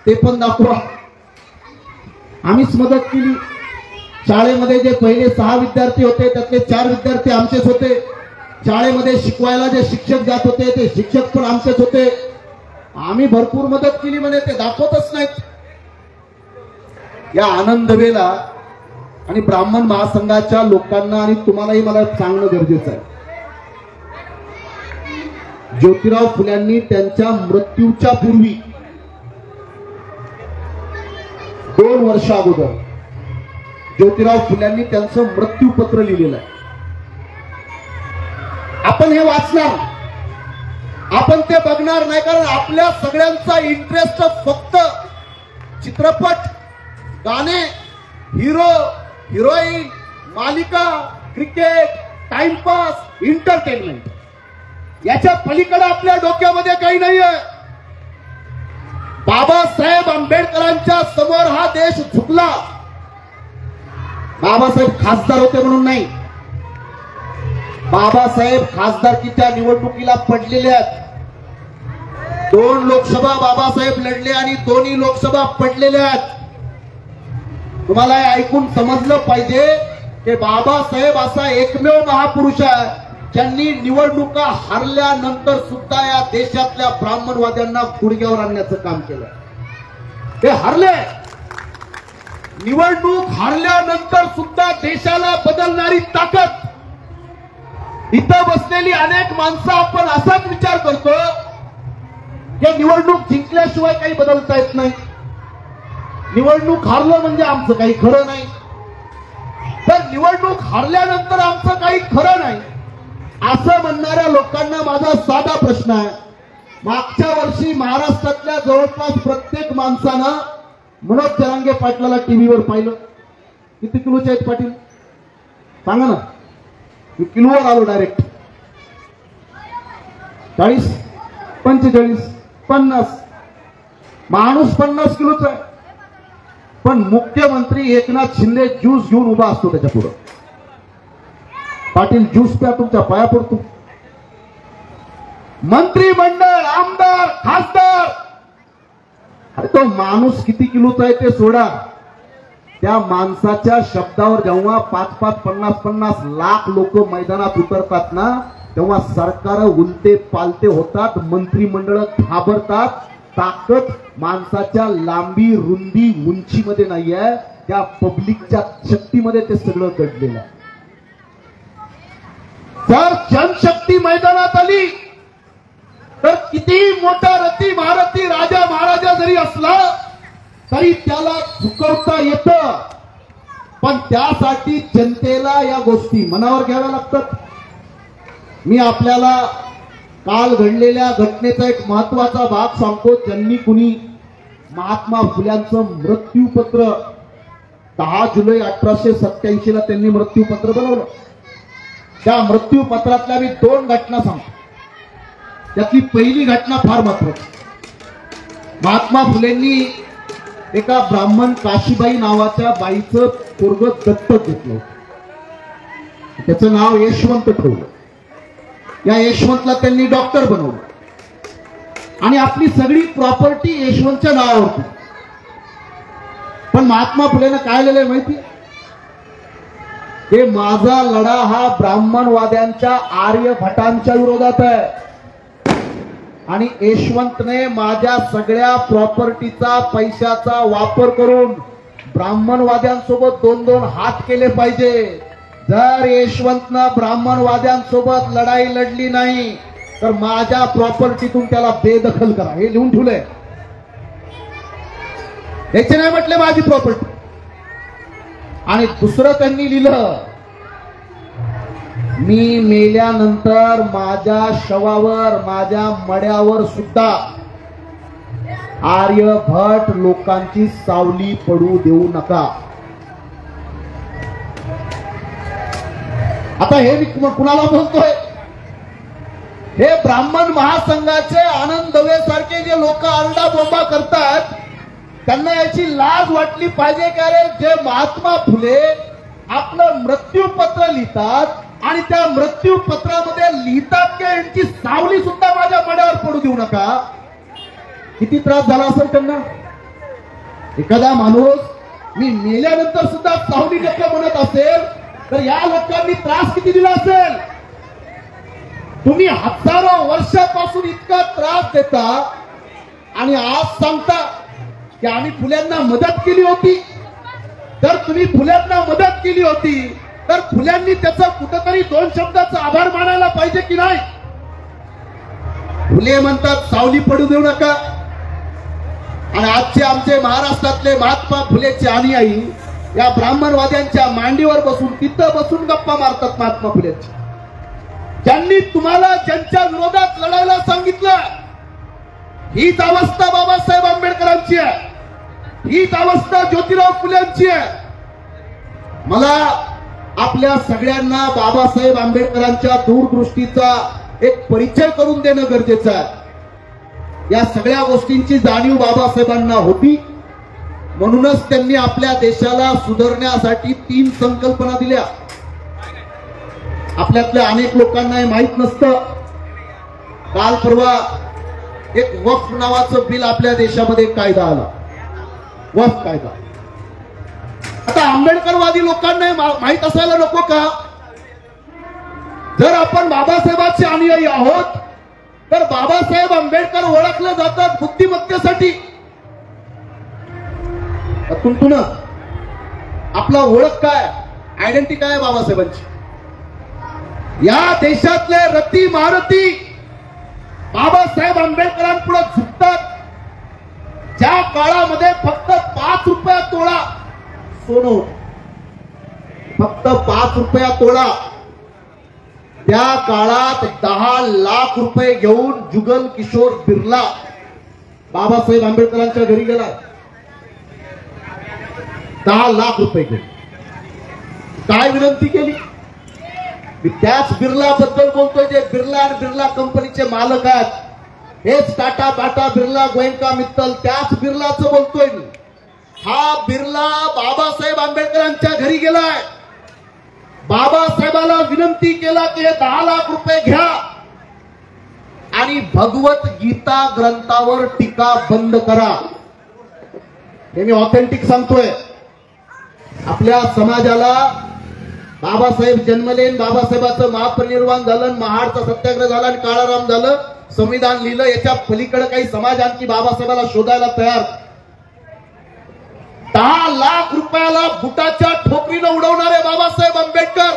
ते पण दाखवा, आम्हीच मदत केली. शाळेमध्ये जे पहिले 6 विद्यार्थी होते त्यातले 4 विद्यार्थी आमचेच होते. शाळेमध्ये शिकवायला जे शिक्षक जात होते ते शिक्षक पण आमचेच होते. आम्ही भरपूर मदत केली म्हणे, ते दाखवतच नाहीत. या आनंदवेला आणि ब्राह्मण महासंघाच्या लोकांना आणि तुम्हालाही मला सांगणं गरजेचं आहे. ज्योतिराव फुल्यांनी त्यांच्या मृत्यूच्या पूर्वी 2 वर्ष अगोदर ज्योतिराव फुल्यांनी त्यांचं मृत्यूपत्र लिहिलेलं आहे. आपण हे वाचणार, आपण ते बघणार नाही, कारण आपल्या सगळ्यांचा इंटरेस्ट फक्त चित्रपट, गाणे, हिरो हिरोईन, मालिका, क्रिकेट, टाइमपास, एंटरटेनमेंट, याच्या पलीकडे आपल्या डोक्यामध्ये काही नाहीये. बाबासाहेब आंबेडकरांच्या समोर हा देश झुकला. बाबासाहेब खासदार होते म्हणून नाही, बाबासाहेब खासदारकीच्या निवडणुकीला पडलेले आहेत. 2 लोकसभा बाबासाहेब लढले आणि दोन्ही लोकसभा पडलेल्या आहेत. तुम्हाला हे ऐकून समजलं पाहिजे की बाबासाहेब असा एकमेव महापुरुष आहे ज्यांनी निवडणुका हरल्यानंतर सुद्धा या देशातल्या ब्राह्मणवाद्यांना गुडघ्यावर आणण्याचं काम केलं. ते हरले, निवडणूक हरल्यानंतर सुद्धा देशाला बदलणारी ताकद. इथं बसलेली अनेक माणसं आपण असाच विचार करतो की निवडणूक जिंकल्याशिवाय काही बदलता येत नाही, निवडणूक हारलं म्हणजे आमचं काही खरं नाही, तर निवडणूक हारल्यानंतर आमचं काही खरं नाही, असं म्हणणाऱ्या लोकांना माझा साधा प्रश्न आहे. मागच्या वर्षी महाराष्ट्रातल्या जवळपास प्रत्येक माणसानं मनोज जरांगे पाटलाला टीव्हीवर पाहिलं. किती किलोचे आहेत पाटील सांगा ना? मी किलोवर आलो डायरेक्ट. 40, 45, 50, माणूस 50 किलोचा आहे, पण मुख्यमंत्री एकनाथ शिंदे ज्यूस घेऊन उभा असतो त्याच्या पुढे. पाटील ज्यूस प्या, तुमच्या पाया पडतो. मंत्रिमंडळ, आमदार, खासदार, अरे तो माणूस किती किलोचा आहे ते सोडा. त्या माणसाच्या शब्दावर जेव्हा 5-5, 50-50 लाख लोक मैदानात उतरतात ना, तेव्हा सरकार उलटे पालते होतात, मंत्रिमंडळ घाबरतात. ताकद माणसाच्या लांबी, रुंदी, उंचीमध्ये नाहीये, त्या पब्लिकच्या शक्तीमध्ये ते सगळं घडलेलं आहे. जर जनशक्ती मैदानात आली तर किती मोठा रथी महारथी राजा महाराजा जरी असला तरी त्याला झुकवता येतं, पण त्यासाठी जनतेला या गोष्टी मनावर घ्याव्या लागतात. मी आपल्याला काल घडलेल्या घटनेचा एक महत्वाचा भाग सांगतो. ज्यांनी कुणी महात्मा फुल्यांचं मृत्यूपत्र 10 जुलै 1887 ला त्यांनी मृत्यूपत्र बनवलं. त्या मृत्यूपत्रातल्या मी 2 घटना सांगतो. त्यातली पहिली घटना फार महत्वाची. महात्मा फुलेंनी एका ब्राह्मण काशीबाई नावाच्या बाईचं पोरगं दत्तक घेतलं. त्याचं नाव यशवंत ठेवलं. या यशवंतला त्यांनी डॉक्टर बनवलं आणि आपली सगळी प्रॉपर्टी यशवंतच्या नावावर होती. पण महात्मा फुलेनं काय लिहिलंय माहिती? हे माझा लढा हा ब्राह्मणवाद्यांच्या आर्यभटांच्या विरोधात आहे आणि यशवंतने माझ्या सगळ्या प्रॉपर्टीचा, पैशाचा वापर करून ब्राह्मणवाद्यांसोबत 2-2 हात केले पाहिजे. जर यशवंतनं ब्राह्मणवाद्यांसोबत लढाई लढली नाही तर माझ्या प्रॉपर्टीतून त्याला बेदखल करा. हे लिहून ठेवलंय. याचे नाही म्हटले माझी प्रॉपर्टी. आणि दुसरं त्यांनी लिहिलं, मी मेल्यानंतर माझ्या शवावर, माझ्या मड्यावर सुद्धा आर्यभट लोकांची सावली पडू देऊ नका. आता हे मी कुणाला बोलतोय? हे ब्राह्मण महासंघाचे आनंद दवे सारखे जे लोक आरडा बोंबा करतात त्यांना याची लाज वाटली पाहिजे की अरे जे महात्मा फुले आपलं मृत्यूपत्र लिहितात आणि त्या मृत्यूपत्रामध्ये लिहितात की यांची सावली सुद्धा माझ्या मड्यावर पडू देऊ नका. किती त्रास झाला असेल त्यांना? एखादा माणूस मी मेल्यानंतर सुद्धा सावली नका म्हणत असेल तर या लोकांनी त्रास किती दिला असेल? तुम्ही हजारो वर्षापासून इतका त्रास देता आणि आज सांगता की आम्ही फुल्यांना मदत केली होती. तर तुम्ही फुल्यांना मदत केली होती तर फुल्यांनी त्याचा कुठेतरी दोन शब्दाचा आभार मानायला पाहिजे की नाही. फुले म्हणतात सावली पडू देऊ नका, आणि आजचे आमचे महाराष्ट्रातले महात्मा फुलेचे अनुयायी या ब्राह्मणवाद्यांच्या मांडीवर बसून तिथं बसून गप्पा मारतात. महात्मा फुलेचे ज्यांनी तुम्हाला ज्यांच्या विरोधात लढायला सांगितलं, हीच अवस्था बाबासाहेब आंबेडकरांची आहे, हीच अवस्था ज्योतिराव फुलेंची आहे. मला आपल्या सगळ्यांना बाबासाहेब आंबेडकरांच्या दूरदृष्टीचा एक परिचय करून देणं गरजेचं आहे. या सगळ्या गोष्टींची जाणीव बाबासाहेबांना होती, म्हणूनच त्यांनी आपल्या देशाला सुधारण्यासाठी 3 संकल्पना दिल्या. आपल्यातल्या अनेक लोकांना हे माहित नसतं. काल परवा एक वक्फ नावाचं बिल आपल्या देशामध्ये कायदा आला, वक्फ कायदा. आता आंबेडकरवादी लोकांना माहित असायला नको का, जर आपण बाबासाहेबांचे अनुयायी आहोत तर बाबासाहेब आंबेडकर ओळखले जातात बुद्धिमत्तेसाठी. तुमतुन आपला ओळख काय, आयडेंटिटी काय आहे बाबासाहेबांची. या देशातले रती महारथी बाबासाहेब आंबेडकरांपुढे झुकतात. ज्या काळामध्ये फक्त 5 रुपया तोळा सोनं, फक्त 5 रुपया तोळा, त्या काळात 10 लाख रुपये घेऊन जुगल किशोर बिर्ला बाबासाहेब आंबेडकरांच्या घरी गेला. 10 लाख रुपये घेऊन काय विनंती केली. मी त्याच बिर्ला बद्दल बोलतोय जे बिर्ला आणि बिर्ला कंपनीचे मालक आहेत. हेच टाटा बाटा बिर्ला गोयंका मित्तल, त्याच बिर्लाचं बोलतोय मी. हा बिर्ला बाबासाहेब आंबेडकरांच्या घरी गेलाय. बाबासाहेबाला विनंती केला की हे 10 लाख रुपये घ्या आणि भगवद्गीता ग्रंथावर टीका बंद करा. हे मी ऑथेंटिक सांगतोय. आपल्या समाजाला बाबासाहेब जन्मले, बाबासाहेबांचं महापरिनिर्वाण झालं, महाडचा सत्याग्रह झाला आणि काळाराम झालं, संविधान लिहिलं. याच्या पलीकडे काही समाज आणखी बाबासाहेबाला शोधायला तयार. 10 लाख रुपयाला बुटाच्या ठोकरीनं उडवणारे बाबासाहेब आंबेडकर.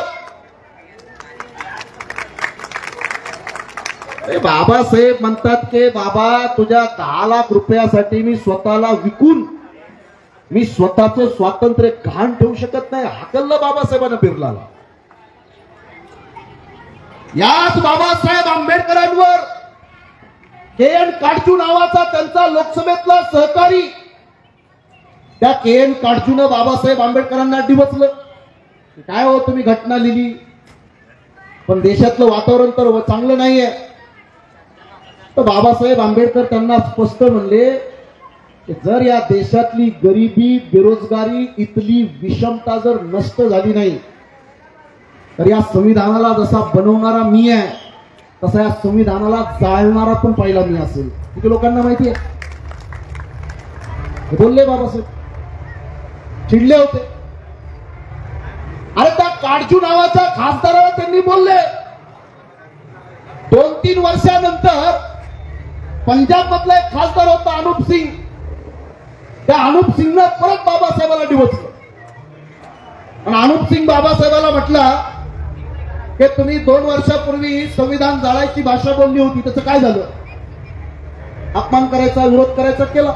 बाबासाहेब म्हणतात की बाबा तुझ्या 10 लाख रुपयासाठी मी स्वतःला विकून मी स्वतःचं स्वातंत्र्य घाण ठेवू शकत नाही. हाकललं बाबासाहेबांना बिर्लाला. याच बाबासाहेब आंबेडकरांवर के.एन. काटजू नावाचा त्यांचा लोकसभेतला सहकारी, त्या के.एन. काटजूनं बाबासाहेब आंबेडकरांना डिवचलं. काय हो तुम्ही घटना लिहिली पण देशातलं वातावरण तर चांगलं नाहीये. तर बाबासाहेब आंबेडकर त्यांना स्पष्ट म्हणले की जर या देशातली गरिबी, बेरोजगारी, इथली विषमता जर नष्ट झाली नाही तर या संविधानाला जसा बनवणारा मी आहे तसा या संविधानाला जाळणारा पण पहिला मी असेल. किती लोकांना माहिती आहे. बोलले बाबासाहेब, चिडले होते. अरे त्या काटजू नावाच्या खासदाराला त्यांनी बोलले. 2-3 वर्षानंतर पंजाब मधला एक खासदार होता अनुप सिंग. त्या अनुप सिंगनं परत बाबासाहेबाला डिवचलं आणि अनुप सिंग बाबासाहेबाला म्हटला की तुम्ही 2 वर्षापूर्वी संविधान जाळायची भाषा बोलली होती, त्याचं काय झालं. अपमान करायचा, विरोध करायचा केला.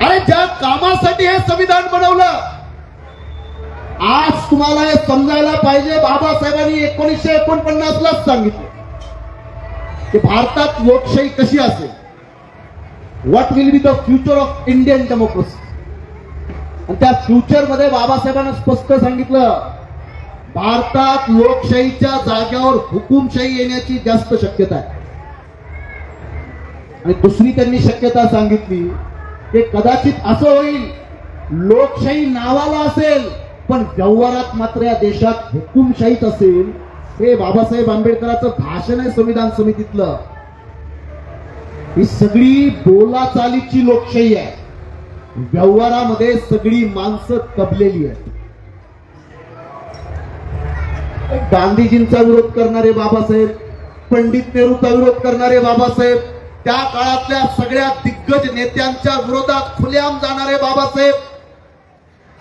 अरे ज्या कामासाठी हे संविधान बनवलं, आज तुम्हाला हे समजायला पाहिजे. बाबासाहेबांनी 1949लाच सांगितलं की भारतात लोकशाही कशी असेल, what will be the future of Indian democracy. आणि त्या फ्युचर मध्ये बाबासाहेबांना स्पष्ट सांगितलं भारतात लोकशाहीच्या जाग्यावर हुकुमशाही येण्याची जास्त शक्यता आहे. आणि दुसरी त्यांनी शक्यता सांगितली की कदाचित असं होईल लोकशाही नावाला असेल पण व्यवहारात मात्र या देशात हुकुमशाहीच असेल. हे बाबासाहेब आंबेडकरांचं भाषण आहे संविधान समितीतलं. ही सगळी बोलाचालीची लोकशाही आहे, व्यवहारामध्ये सगळी माणसं दबलेली आहेत. गांधीजींचा विरोध करणारे बाबासाहेब, पंडित नेहरूचा विरोध करणारे बाबासाहेब, त्या काळातल्या सगळ्या दिग्गज नेत्यांच्या विरोधात खुलेआम जाणारे बाबासाहेब,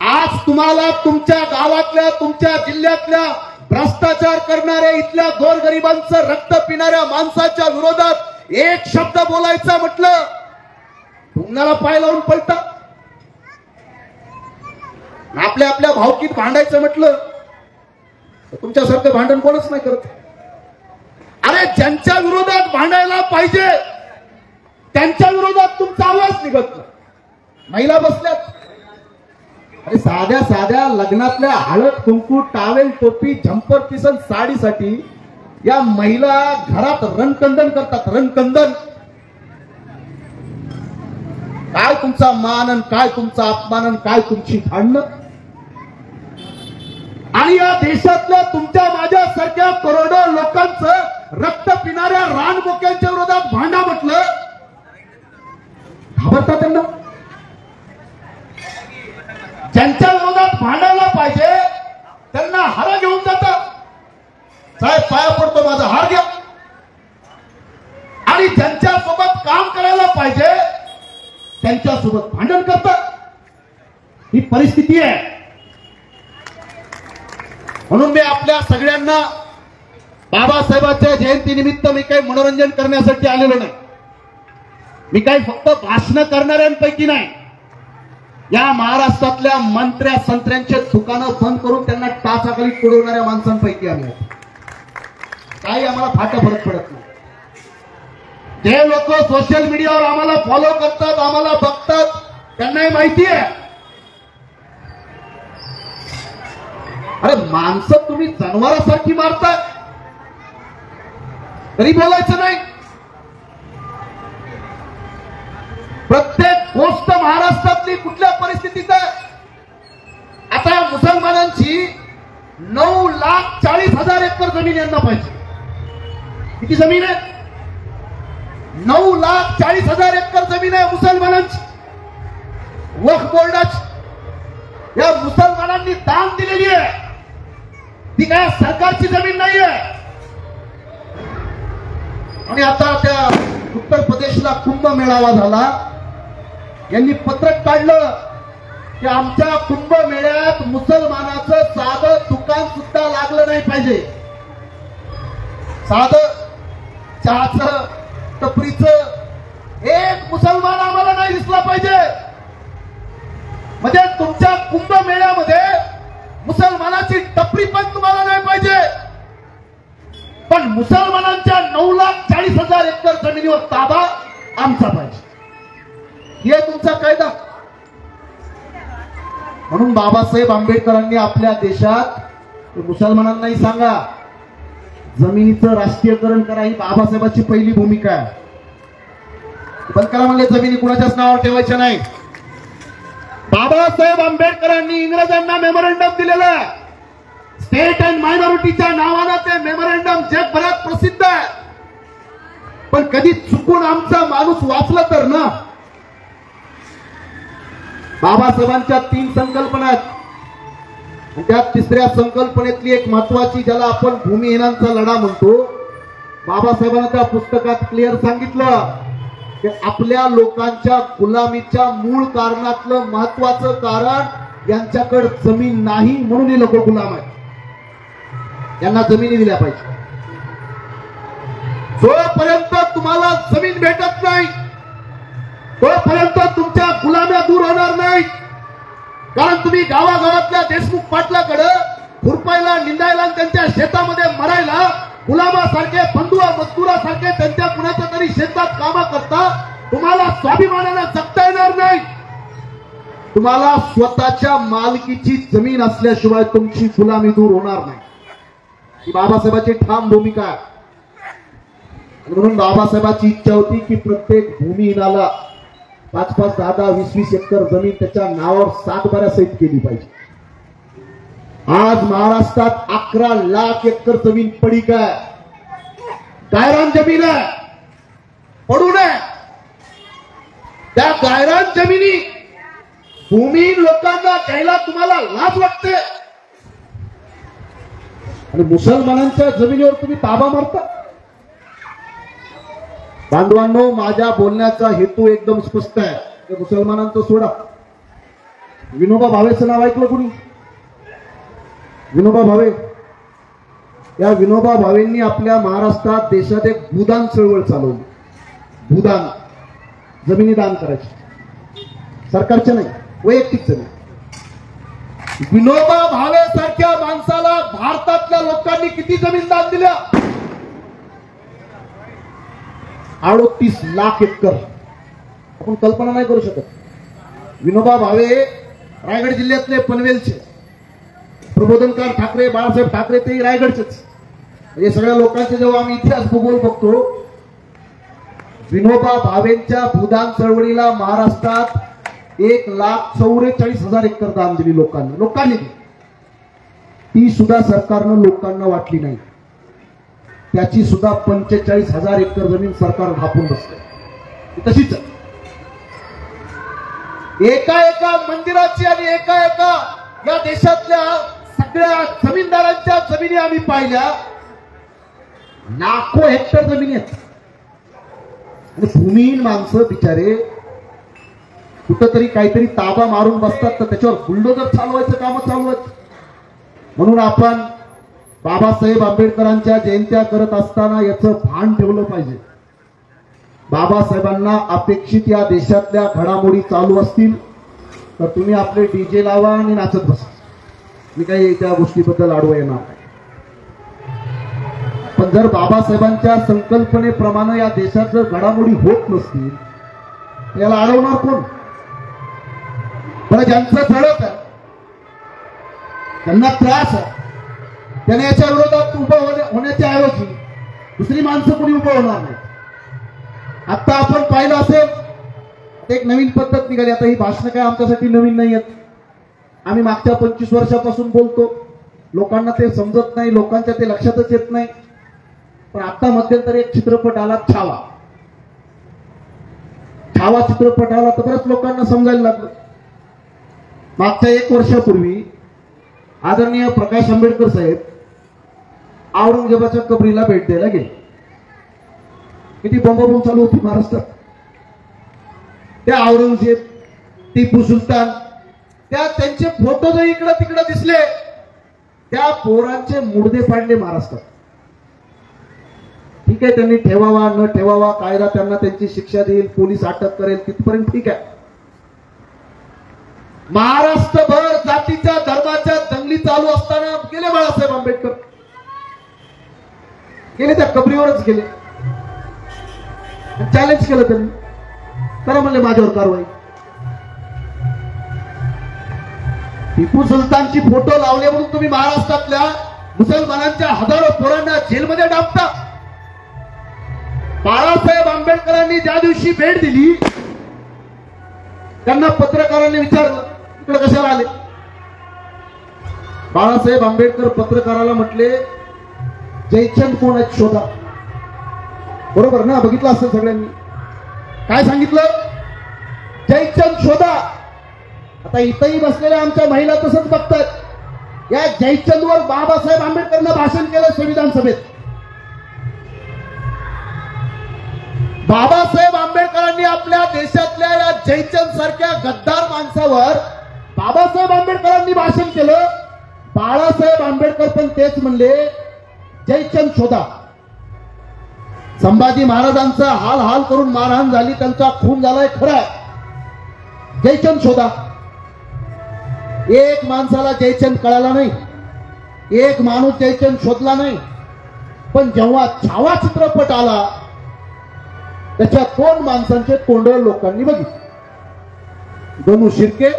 आज तुम्हाला तुमच्या गावातल्या, तुमच्या जिल्ह्यातल्या भ्रष्टाचार करणारे, इथल्या गोरगरिबांचं रक्त पिणाऱ्या माणसाच्या विरोधात एक शब्द बोलायचा म्हटलं तुम्हाला पाय लावून पळता. आपल्या आपल्या भावकीत भांडायचं म्हटलं तुमच्यासारखं भांडण कोणच नाही करत. अरे ज्यांच्या विरोधात भांडायला पाहिजे त्यांच्या विरोधात तुमचा आवाज निघत नाही. महिला बसल्यात, अरे साध्या साध्या लग्नातल्या हळद कुंकू, टावेल, टोपी, झंपर, पिसन, साडीसाठी या महिला घरात रणकंदन करतात. रणकंदन. काय तुमचा मान, काय तुमचा अपमान, काय तुमची भांडणं. आणि या देशातल्या तुमच्या माझ्या सारख्या करोडो लोकांचं रक्त पिणाऱ्या रानबोक्यांच्या विरोधात भांडा म्हटलं घाबरता त्यांना. ज्यांच्या विरोधात भांडायला पाहिजे त्यांना हार घेऊन जातात. साहेब पाया पडतो माझा हार घ्या. आणि ज्यांच्या सोबत काम करायला पाहिजे त्यांच्यासोबत भांडण करतात. ही परिस्थिती आहे. म्हणून मी आपल्या सगळ्यांना बाबासाहेबांच्या जयंतीनिमित्त मी काही मनोरंजन करण्यासाठी आलेलो नाही. मी काही फक्त भाषण करणाऱ्यांपैकी नाही. या महाराष्ट्रातल्या मंत्र्या संत्र्यांचे दुकानं बंद करून त्यांना टाचाखाली तुडवणाऱ्या माणसांपैकी आम्ही. काही आम्हाला फाटा फरक पडत नाही. जे लोक सोशल मीडियावर आम्हाला फॉलो करतात, आम्हाला बघतात, त्यांनाही माहिती आहे अरे माणसं तुम्ही जनावरांसारखी मारता तरी बोलायचं नाही. प्रत्येक गोष्ट महाराष्ट्रातली कुठल्या परिस्थितीत आहे. आता मुसलमानांची 9,40,000 एकर जमीन यांना पाहिजे. किती जमीन आहे? 9,40,000 एकर जमीन आहे मुसलमानांची. वक्फ बोर्डाची या मुसलमानांनी दान दिलेली आहे. ती काय सरकारची जमीन नाहीये. आणि आता त्या उत्तर प्रदेशला कुंभ मेळावा झाला. यांनी पत्रक काढलं की आमच्या कुंभ मेळ्यात मुसलमानाचं साधं दुकान सुद्धा लागलं नाही पाहिजे. साधं चहाचं, टपरीचं एक मुसलमान आम्हाला नाही दिसला पाहिजे. म्हणजे तुमच्या कुंभ मेळ्यामध्ये मुसलमानाची टपरी पण तुम्हाला नाही पाहिजे. पण मुसलमानांच्या 9,40,000 एकर जमिनीवर ताबा आमचा पाहिजे. हे तुमचा कायदा. म्हणून बाबासाहेब आंबेडकरांनी आपल्या देशात मुसलमानांनाही सांगा जमिनीचं राष्ट्रीयकरण करा. ही बाबासाहेबांची पहिली भूमिका आहे. पण करा म्हणले जमिनी कुणाच्याच नावावर ठेवायच्या नाही. बाबासाहेब आंबेडकरांनी इंग्रजांना मेमोरंडम दिलेलं स्टेट अँड मायनॉरिटीच्या नावानं. ते मेमोरंडम जगभरात प्रसिद्ध आहे. पण कधी चुकून आमचा माणूस वाचला तर ना. बाबासाहेबांच्या 3 संकल्पना आहेत. त्या तिसऱ्या संकल्पनेतली एक महत्वाची, ज्याला आपण भूमिहीनांचा लढा म्हणतो, बाबासाहेबांना त्या पुस्तकात क्लिअर सांगितलं की आपल्या लोकांच्या गुलामीच्या मूळ कारणातलं महत्वाचं कारण यांच्याकडे जमीन नाही म्हणून हे लोक गुलाम आहेत. यांना जमिनी दिल्या पाहिजे. जोपर्यंत तुम्हाला जमीन भेटत नाही तोपर्यंत तुमच्या गुलाम्या दूर होणार नाही. कारण तुम्ही गावागावातल्या देशमुख पाटलाकडे खुरपायला, निंदायला, त्यांच्या शेतामध्ये मरायला गुलामासारखे, बंधुआ मजदुरासारखे त्यांच्या कुणाच्या तरी शेतात कामा करता तुम्हाला स्वाभिमानाने जगता येणार नाही. तुम्हाला स्वतःच्या मालकीची जमीन असल्याशिवाय तुमची गुलामी दूर होणार नाही. ही बाबासाहेबांची ठाम भूमिका आहे. म्हणून बाबासाहेबांची इच्छा होती की प्रत्येक भूमिहीनाला 5-5, 10-10, 20-20 एकर जमीन त्याच्या नावावर 7 बाऱ्यासहित केली पाहिजे. आज महाराष्ट्रात 11 लाख एकर जमीन पडीक आहे. गायरान जमीन आहे, पडू नये. त्या गायरान जमिनी भूमिहीन लोकांना द्यायला तुम्हाला लाज वाटते. आणि मुसलमानांच्या जमिनीवर तुम्ही ताबा मारता. बांधवांनो, माझ्या बोलण्याचा हेतू एकदम स्पष्ट आहे. ते मुसलमानांचं सोडा. विनोबा भावेचं नाव ऐकलं कुणी? विनोबा भावे. या विनोबा भावेंनी आपल्या महाराष्ट्रात देशात एक भूदान चळवळ चालवली. भूदान, जमिनी दान करायची, सरकारच्या नाही, वैयक्तिक जमीन. विनोबा भावे सारख्या माणसाला भारतातल्या लोकांनी किती जमीन दान दिल्या? 38 लाख एकर. आपण कल्पना नाही करू शकत. विनोबा भावे रायगड जिल्ह्यातले पनवेलचे. प्रबोधनकार ठाकरे, बाळासाहेब ठाकरे तेही रायगडचेच. म्हणजे सगळ्या लोकांचे जेव्हा आम्ही इतिहास भूगोल बघतो, विनोबा भावेंच्या भूदान चळवळीला महाराष्ट्रात 1,44,000 एकर दान दिली लोकांनी. ती सुद्धा सरकारनं लोकांना वाटली नाही. त्याची सुद्धा 45,000 एकर जमीन सरकार ढापून बसते. तशीच एका एका मंदिराची आणि एका एका या देशातल्या सगळ्या जमीनदारांच्या जमिनी आम्ही पाहिल्या. लाखो हेक्टर जमिनी आहेत. आणि भूमिहीन माणसं बिचारे कुठंतरी काहीतरी ताबा मारून बसतात, तर त्याच्यावर बुलडोजर चालवायचं काम चालवायचं. म्हणून आपण बाबासाहेब आंबेडकरांच्या जयंत्या करत असताना याचं भान ठेवलं पाहिजे. बाबासाहेबांना अपेक्षित या देशातल्या घडामोडी चालू असतील तर तुम्ही आपले डीजे लावा आणि नाचत बसा. मी काही त्या गोष्टीबद्दल आडवं येणार नाही. पण जर बाबासाहेबांच्या संकल्पनेप्रमाणे या देशात जर घडामोडी होत नसतील याला अडवणार कोण? बरं, ज्यांचं जळत आहे, त्यांना त्रास आहे, त्याने याच्या विरोधात उभं होण्याच्या ऐवजी दुसरी माणसं कोणी उभं होणार नाही. आता आपण पाहिलं असेल एक नवीन पद्धत निघाली. आता ही भाषणं काय आमच्यासाठी नवीन नाही आहेत. आम्ही मागच्या 25 वर्षापासून बोलतो. लोकांना ते समजत नाही, लोकांच्या ते लक्षातच येत नाही. पण आता मध्यंतरी एक चित्रपट आला, छावा. छावा चित्रपट आला तर बऱ्याच लोकांना समजायला लागलं. मागच्या 1 वर्षापूर्वी आदरणीय प्रकाश आंबेडकर साहेब औरंगजेबाच्या कबरीला भेट द्यायला गेले. किती बॉम्ब चालू होती महाराष्ट्रात. त्या औरंगजेब, टिपू सुलतान, त्यांचे फोटो जर इकडं तिकडं दिसले, त्या पोरांचे मुडदे पाडले महाराष्ट्रात. ठीक आहे, त्यांनी ठेवावा न ठेवावा, कायदा त्यांना त्यांची शिक्षा देईल, पोलीस अटक करेल, तिथपर्यंत ठीक आहे. महाराष्ट्रभर जातीच्या धर्माच्या दंगली चालू असताना गेले बाळासाहेब आंबेडकर. गेले त्या कबरीवरच गेले. चॅलेंज केलं त्यांनी, करा म्हणले माझ्यावर कारवाई. टिपू सुलतानची फोटो लावले म्हणून तुम्ही महाराष्ट्रातल्या मुसलमानांच्या हजारो पोरांना जेलमध्ये डांबता. बाळासाहेब आंबेडकरांनी ज्या दिवशी भेट दिली त्यांना पत्रकारांनी विचारलं इकडे कशाला आले. बाळासाहेब आंबेडकर पत्रकाराला म्हटले, जयचंद कोण आहेत शोधा. बरोबर ना, बघितलं असेल सगळ्यांनी. काय सांगितलं? जयचंद शोधा. आता इथंही बसलेल्या आमच्या महिला तसंच बघतात. या जयचंदवर बाबासाहेब आंबेडकरांना भाषण केलं संविधान सभेत. बाबासाहेब आंबेडकरांनी आपल्या देशातल्या या जयचंद सारख्या गद्दार माणसावर बाबासाहेब आंबेडकरांनी भाषण केलं. बाळासाहेब आंबेडकर पण तेच म्हणले, जयचंद शोधा. संभाजी महाराजांचा हाल हाल करून मारहाण झाली, त्यांचा खून झालाय खरं, जयचंद शोधा. एक माणसाला जयचंद कळाला नाही, एक माणूस जयचंद शोधला नाही. पण जेव्हा छावा चित्रपट आला त्याच्या 2 माणसांचे तोंड लोकांनी बघितले, गणू शिर्के,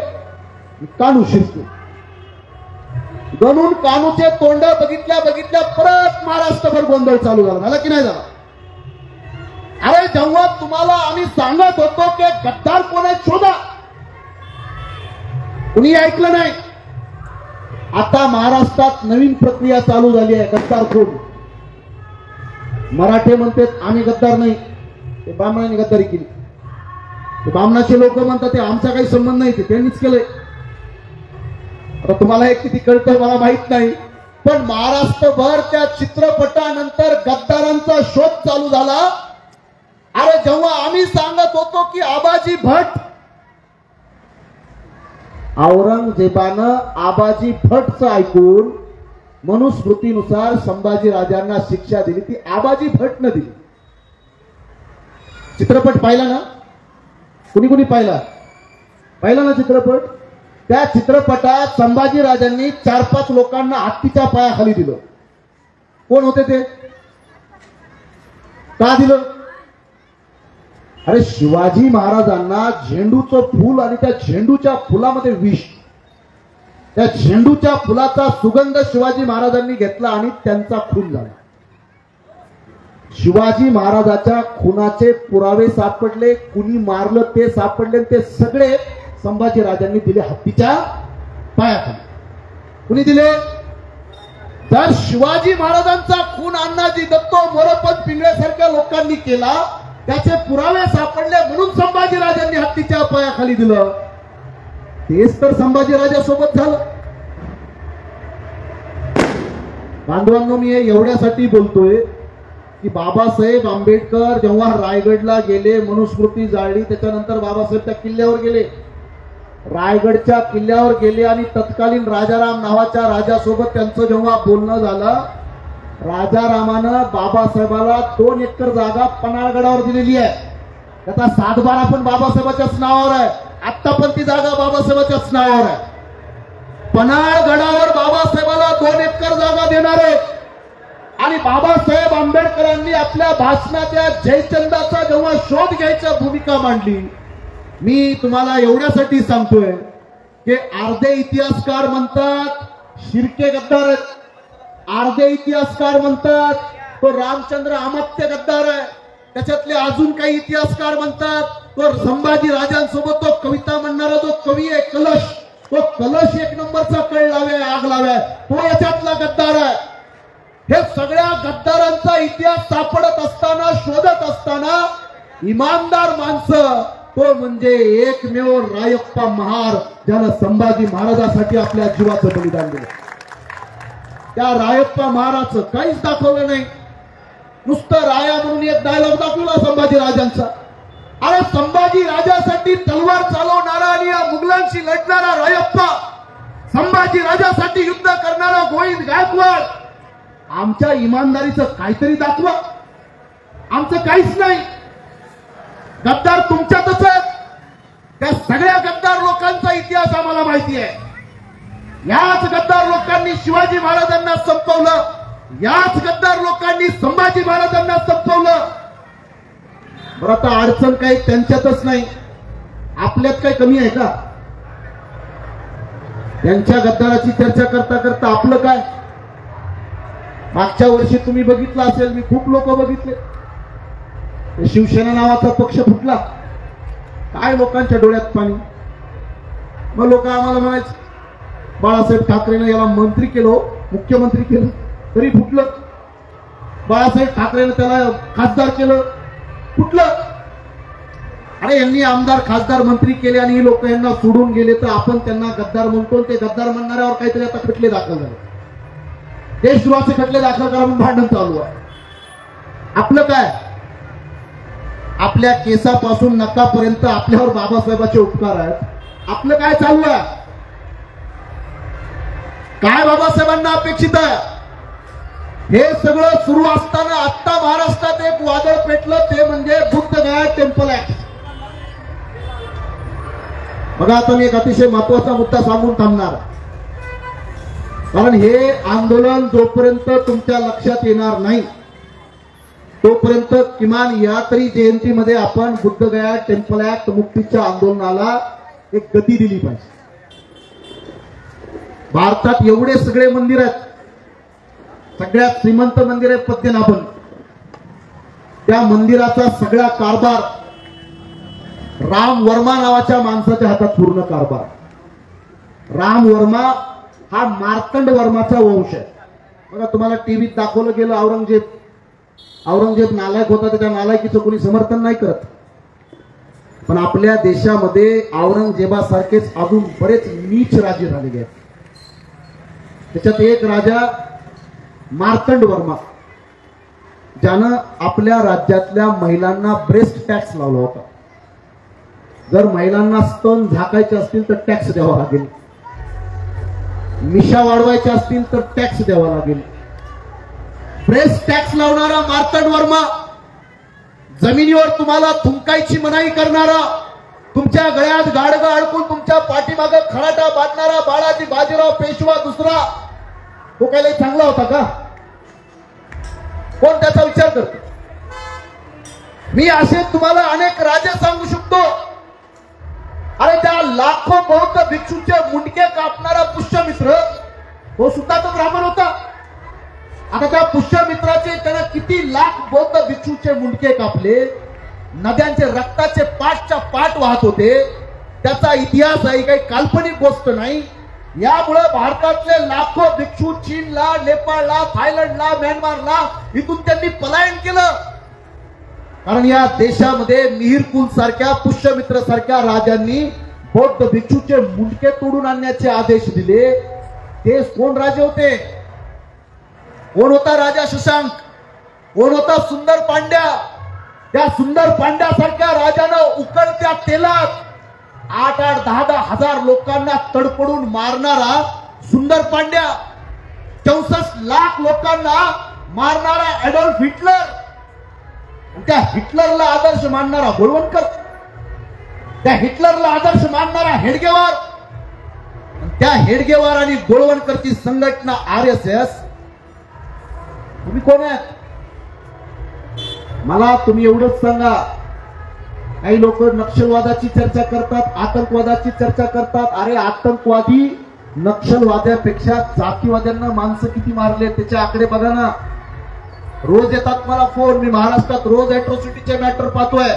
कानू शिर्के. गणून कानूचे तोंड बघितल्या बघितल्या परत महाराष्ट्रभर गोंधळ चालू झाला की नाही झाला? अरे जेव्हा तुम्हाला आम्ही सांगत होतो की गद्दार कोण आहे शोधा, कुणी ऐकलं नाही. आता महाराष्ट्रात नवीन प्रक्रिया चालू झाली आहे. गद्दार कोण? मराठे म्हणतात आम्ही गद्दार नाही, ते बामणांनी गद्दारी केली. ते बामणाचे लोक म्हणतात ते आमचा काही संबंध नाही, ते त्यांनीच केलंय. आता तुम्हाला एक किती कळतं मला माहित नाही. पण महाराष्ट्रभर त्या चित्रपटानंतर गद्दारांचा शोध चालू झाला. अरे जेव्हा आम्ही सांगत होतो की आबाजी भट, औरंगजेबानं आबाजी भटचं ऐकून मनुस्मृतीनुसार संभाजी राजांना शिक्षा दिली, ती आबाजी भटनं दिली. चित्रपट पाहिला ना? कुणी कुणी पाहिला ना चित्रपट? त्या चित्रपटात संभाजी राजांनी 4-5 लोकांना हत्तीच्या पायाखाली दिलं. कोण होते ते? का दिलं? अरे शिवाजी महाराजांना झेंडूचं फूल आणि त्या झेंडूच्या फुलामध्ये विष, त्या झेंडूच्या फुलाचा सुगंध शिवाजी महाराजांनी घेतला आणि त्यांचा खून झाला. शिवाजी महाराजाच्या खुनाचे पुरावे सापडले, कुणी मारलं ते सापडले, ते सगळे संभाजी राजांनी दिले हत्तीच्या पायाखाली. कुणी दिले? जर शिवाजी महाराजांचा खून अण्णाजी दत्त, मोरोपंत पिंगळेसारख्या लोकांनी केला, त्याचे पुरावे सापडले म्हणून संभाजी राजांनी हत्तीच्या पायाखाली दिलं. तेच तर संभाजी राजासोबत झालं. बांधवांनो, मी एवढ्यासाठी बोलतोय की बाबासाहेब आंबेडकर जेव्हा रायगडला गेले, मनुस्मृती जाळली, त्याच्यानंतर बाबासाहेब त्या किल्ल्यावर गेले, रायगडच्या किल्ल्यावर गेले आणि तत्कालीन राजाराम नावाच्या राजासोबत त्यांचं जेव्हा बोलणं झालं, राजारामानं बाबासाहेबाला 2 एकर जागा पन्हाळगडावर दिलेली आहे. त्याचा 7-12 पण बाबासाहेबाच्याच नावावर आहे. आता पण ती जागा बाबासाहेबाच्याच नावावर आहे. पन्हाळगडावर बाबासाहेबाला 2 एकर जागा देणार आहे. आणि बाबासाहेब आंबेडकरांनी आपल्या भाषणाच्या जयचंदाचा जेव्हा शोध घ्यायच्या भूमिका मांडली, मी तुम्हाला एवढ्यासाठी सांगतोय की अर्धे इतिहासकार म्हणतात शिर्के गद्दार आहेत, अर्धे इतिहासकार म्हणतात तो रामचंद्र अमात्य गद्दार आहे, त्याच्यातले अजून काही इतिहासकार म्हणतात तो संभाजी राजांसोबत तो कविता म्हणणारा जो कवी आहे कलश, तो कलश 1 नंबरचा कळ लाव्या, आग लाव्या, तो याच्यातला गद्दार आहे. हे सगळ्या गद्दारांचा इतिहास सापडत असताना, शोधत असताना इमानदार माणसं तो म्हणजे एकमेव रायप्पा महार, ज्यानं संभाजी महाराजांसाठी आपल्या जीवाचं बलिदान दिलं. त्या रायप्पा महाराचं काहीच दाखवलं नाही, नुसतं राया म्हणून एक डायलॉग दाखवला संभाजी राजांचा. अरे संभाजी राजासाठी तलवार चालवणारा आणि या मुघलांशी लढणारा रायप्पा, संभाजी राजासाठी युद्ध करणारा गोविंद गायकवाड, आमच्या इमानदारीचं काहीतरी दाखवा. आमचं काहीच नाही. गद्दार तुमच्यातच आहेत. त्या सगळ्या गद्दार लोकांचा इतिहास आम्हाला माहिती आहे. याच गद्दार लोकांनी शिवाजी महाराजांना संपवलं, याच गद्दार लोकांनी संभाजी महाराजांना संपवलं. बरं, आता अडचण काही त्यांच्यातच नाही, आपल्यात काही कमी आहे का? त्यांच्या गद्दाराची चर्चा करता करता आपलं काय? मागच्या वर्षी तुम्ही बघितलं असेल, मी खूप लोक बघितले, शिवसेना नावाचा पक्ष फुटला, काय लोकांच्या डोळ्यात पाणी. मग लोक आम्हाला म्हणायचे बाळासाहेब ठाकरेनं याला मंत्री केलं, मुख्यमंत्री केलं तरी फुटलं, बाळासाहेब ठाकरेनं त्याला खासदार केलं, फुटलं. अरे यांनी आमदार खासदार मंत्री केले आणि ही लोक यांना सोडून गेले, तर आपण त्यांना गद्दार म्हणतो. ते गद्दार म्हणणाऱ्यावर काहीतरी आता खटले दाखल झाले, देशद्रोहाचे खटले दाखल करा म्हणून भांडण चालू आहे. आपलं काय? आपल्या केसापासून नकापर्यंत आपल्यावर बाबासाहेबांचे उपकार आहेत. आपलं काय चालू आहे? काय बाबासाहेबांना अपेक्षित आहे? हे सगळं सुरू असताना आता महाराष्ट्रात एक वादळ पेटलं, ते म्हणजे बुद्धगया टेम्पल ऍक्ट. बघा, आता मी एक अतिशय महत्वाचा मुद्दा सांगून थांबणार, कारण हे आंदोलन जोपर्यंत तुमच्या लक्षात येणार नाही तोपर्यंत किमान या तरी जयंतीमध्ये आपण बुद्धगया टेम्पल ऍक्ट मुक्तीच्या आंदोलनाला एक गती दिली पाहिजे. भारतात एवढे सगळे मंदिर आहेत, सगळ्यात श्रीमंत मंदिर आहे पद्मनाभन, त्या मंदिराचा सगळा कारभार राम वर्मा नावाच्या माणसाच्या हातात पूर्ण कारभार. राम वर्मा हा मार्तंड वर्माचा वंश आहे. बघा, तुम्हाला टीव्हीत दाखवलं गेलं औरंगजेब नालायक होता, त्याच्या नालायकीचं कोणी समर्थन नाही करत, पण आपल्या देशामध्ये औरंगजेबासारखेच अजून बरेच नीच राजे झालेले आहेत. त्याच्यात एक राजा मार्तंड वर्मा, ज्यानं आपल्या राज्यातल्या महिलांना ब्रेस्ट टॅक्स लावला होता. जर महिलांना स्तन झाकायचे असतील तर टॅक्स द्यावा लागेल, मिशा वाढवायच्या असतील तर टॅक्स द्यावा लागेल. ब्रेस्ट टॅक्स लावणारा मार्तंड वर्मा, जमिनीवर तुम्हाला थुंकायची मनाई करणारा, तुमच्या गळ्यात गाडगं अडकून तुमच्या पाठीमागे खराटा बांधणारा बाळाजी बाजीराव पेशवा दुसरा, तो काय लई चांगला होता का? कोण त्याचा विचार करतो? मी असे तुम्हाला अनेक राजे सांगू शकतो. अरे त्या लाखो बौद्ध भिक्षूचे मुंडके कापणारा पुष्यमित्र, तो सुद्धा तो ब्राह्मण होता. आता त्या पुष्यमित्राचे त्यानं किती लाख बौद्ध भिक्षूचे मुंडके कापले, नद्यांचे रक्ताचे पाठच्या पाठ वाहत होते. त्याचा इतिहास आहे, काही काल्पनिक गोष्ट नाही. यामुळे भारतातले लाखो भिक्षू चीनला, नेपाळला, थायलंडला, म्यानमारला इथून त्यांनी पलायन केलं. कारण या देशामध्ये मिहिरकुल सारख्या, पुष्यमित्र सारख्या राजांनी बौद्ध भिक्षूचे मुंडके तोडून आणण्याचे आदेश दिले. ते कोण राजे होते? कोण होता राजा शशांक? कोण होता सुंदर पांड्या? त्या सुंदर पांड्यासारख्या राजानं उकळत्या तेलात 8-8, 10-10 हजार लोकांना तडपडून मारणारा सुंदर पांड्या, 64 लाख लोकांना मारणारा ॲडॉल्फ हिटलर, त्या हिटलरला आदर्श मानणारा गोळवणकर, त्या हिटलरला आदर्श मानणारा हेडगेवार, त्या हेडगेवार आणि गोळवणकरची संघटना RSS. तुम्ही कोण आहेत? मला तुम्ही एवढंच सांगा. काही लोक नक्षलवादाची चर्चा करतात, आतंकवादाची चर्चा करतात. अरे आतंकवादी नक्षलवाद्यापेक्षा जातीवाद्यांना माणसं किती मारले त्याचे आकडे बघा ना. रोज येतात मला फोन. मी महाराष्ट्रात रोज अॅट्रॉसिटीचे मॅटर पाहतोय.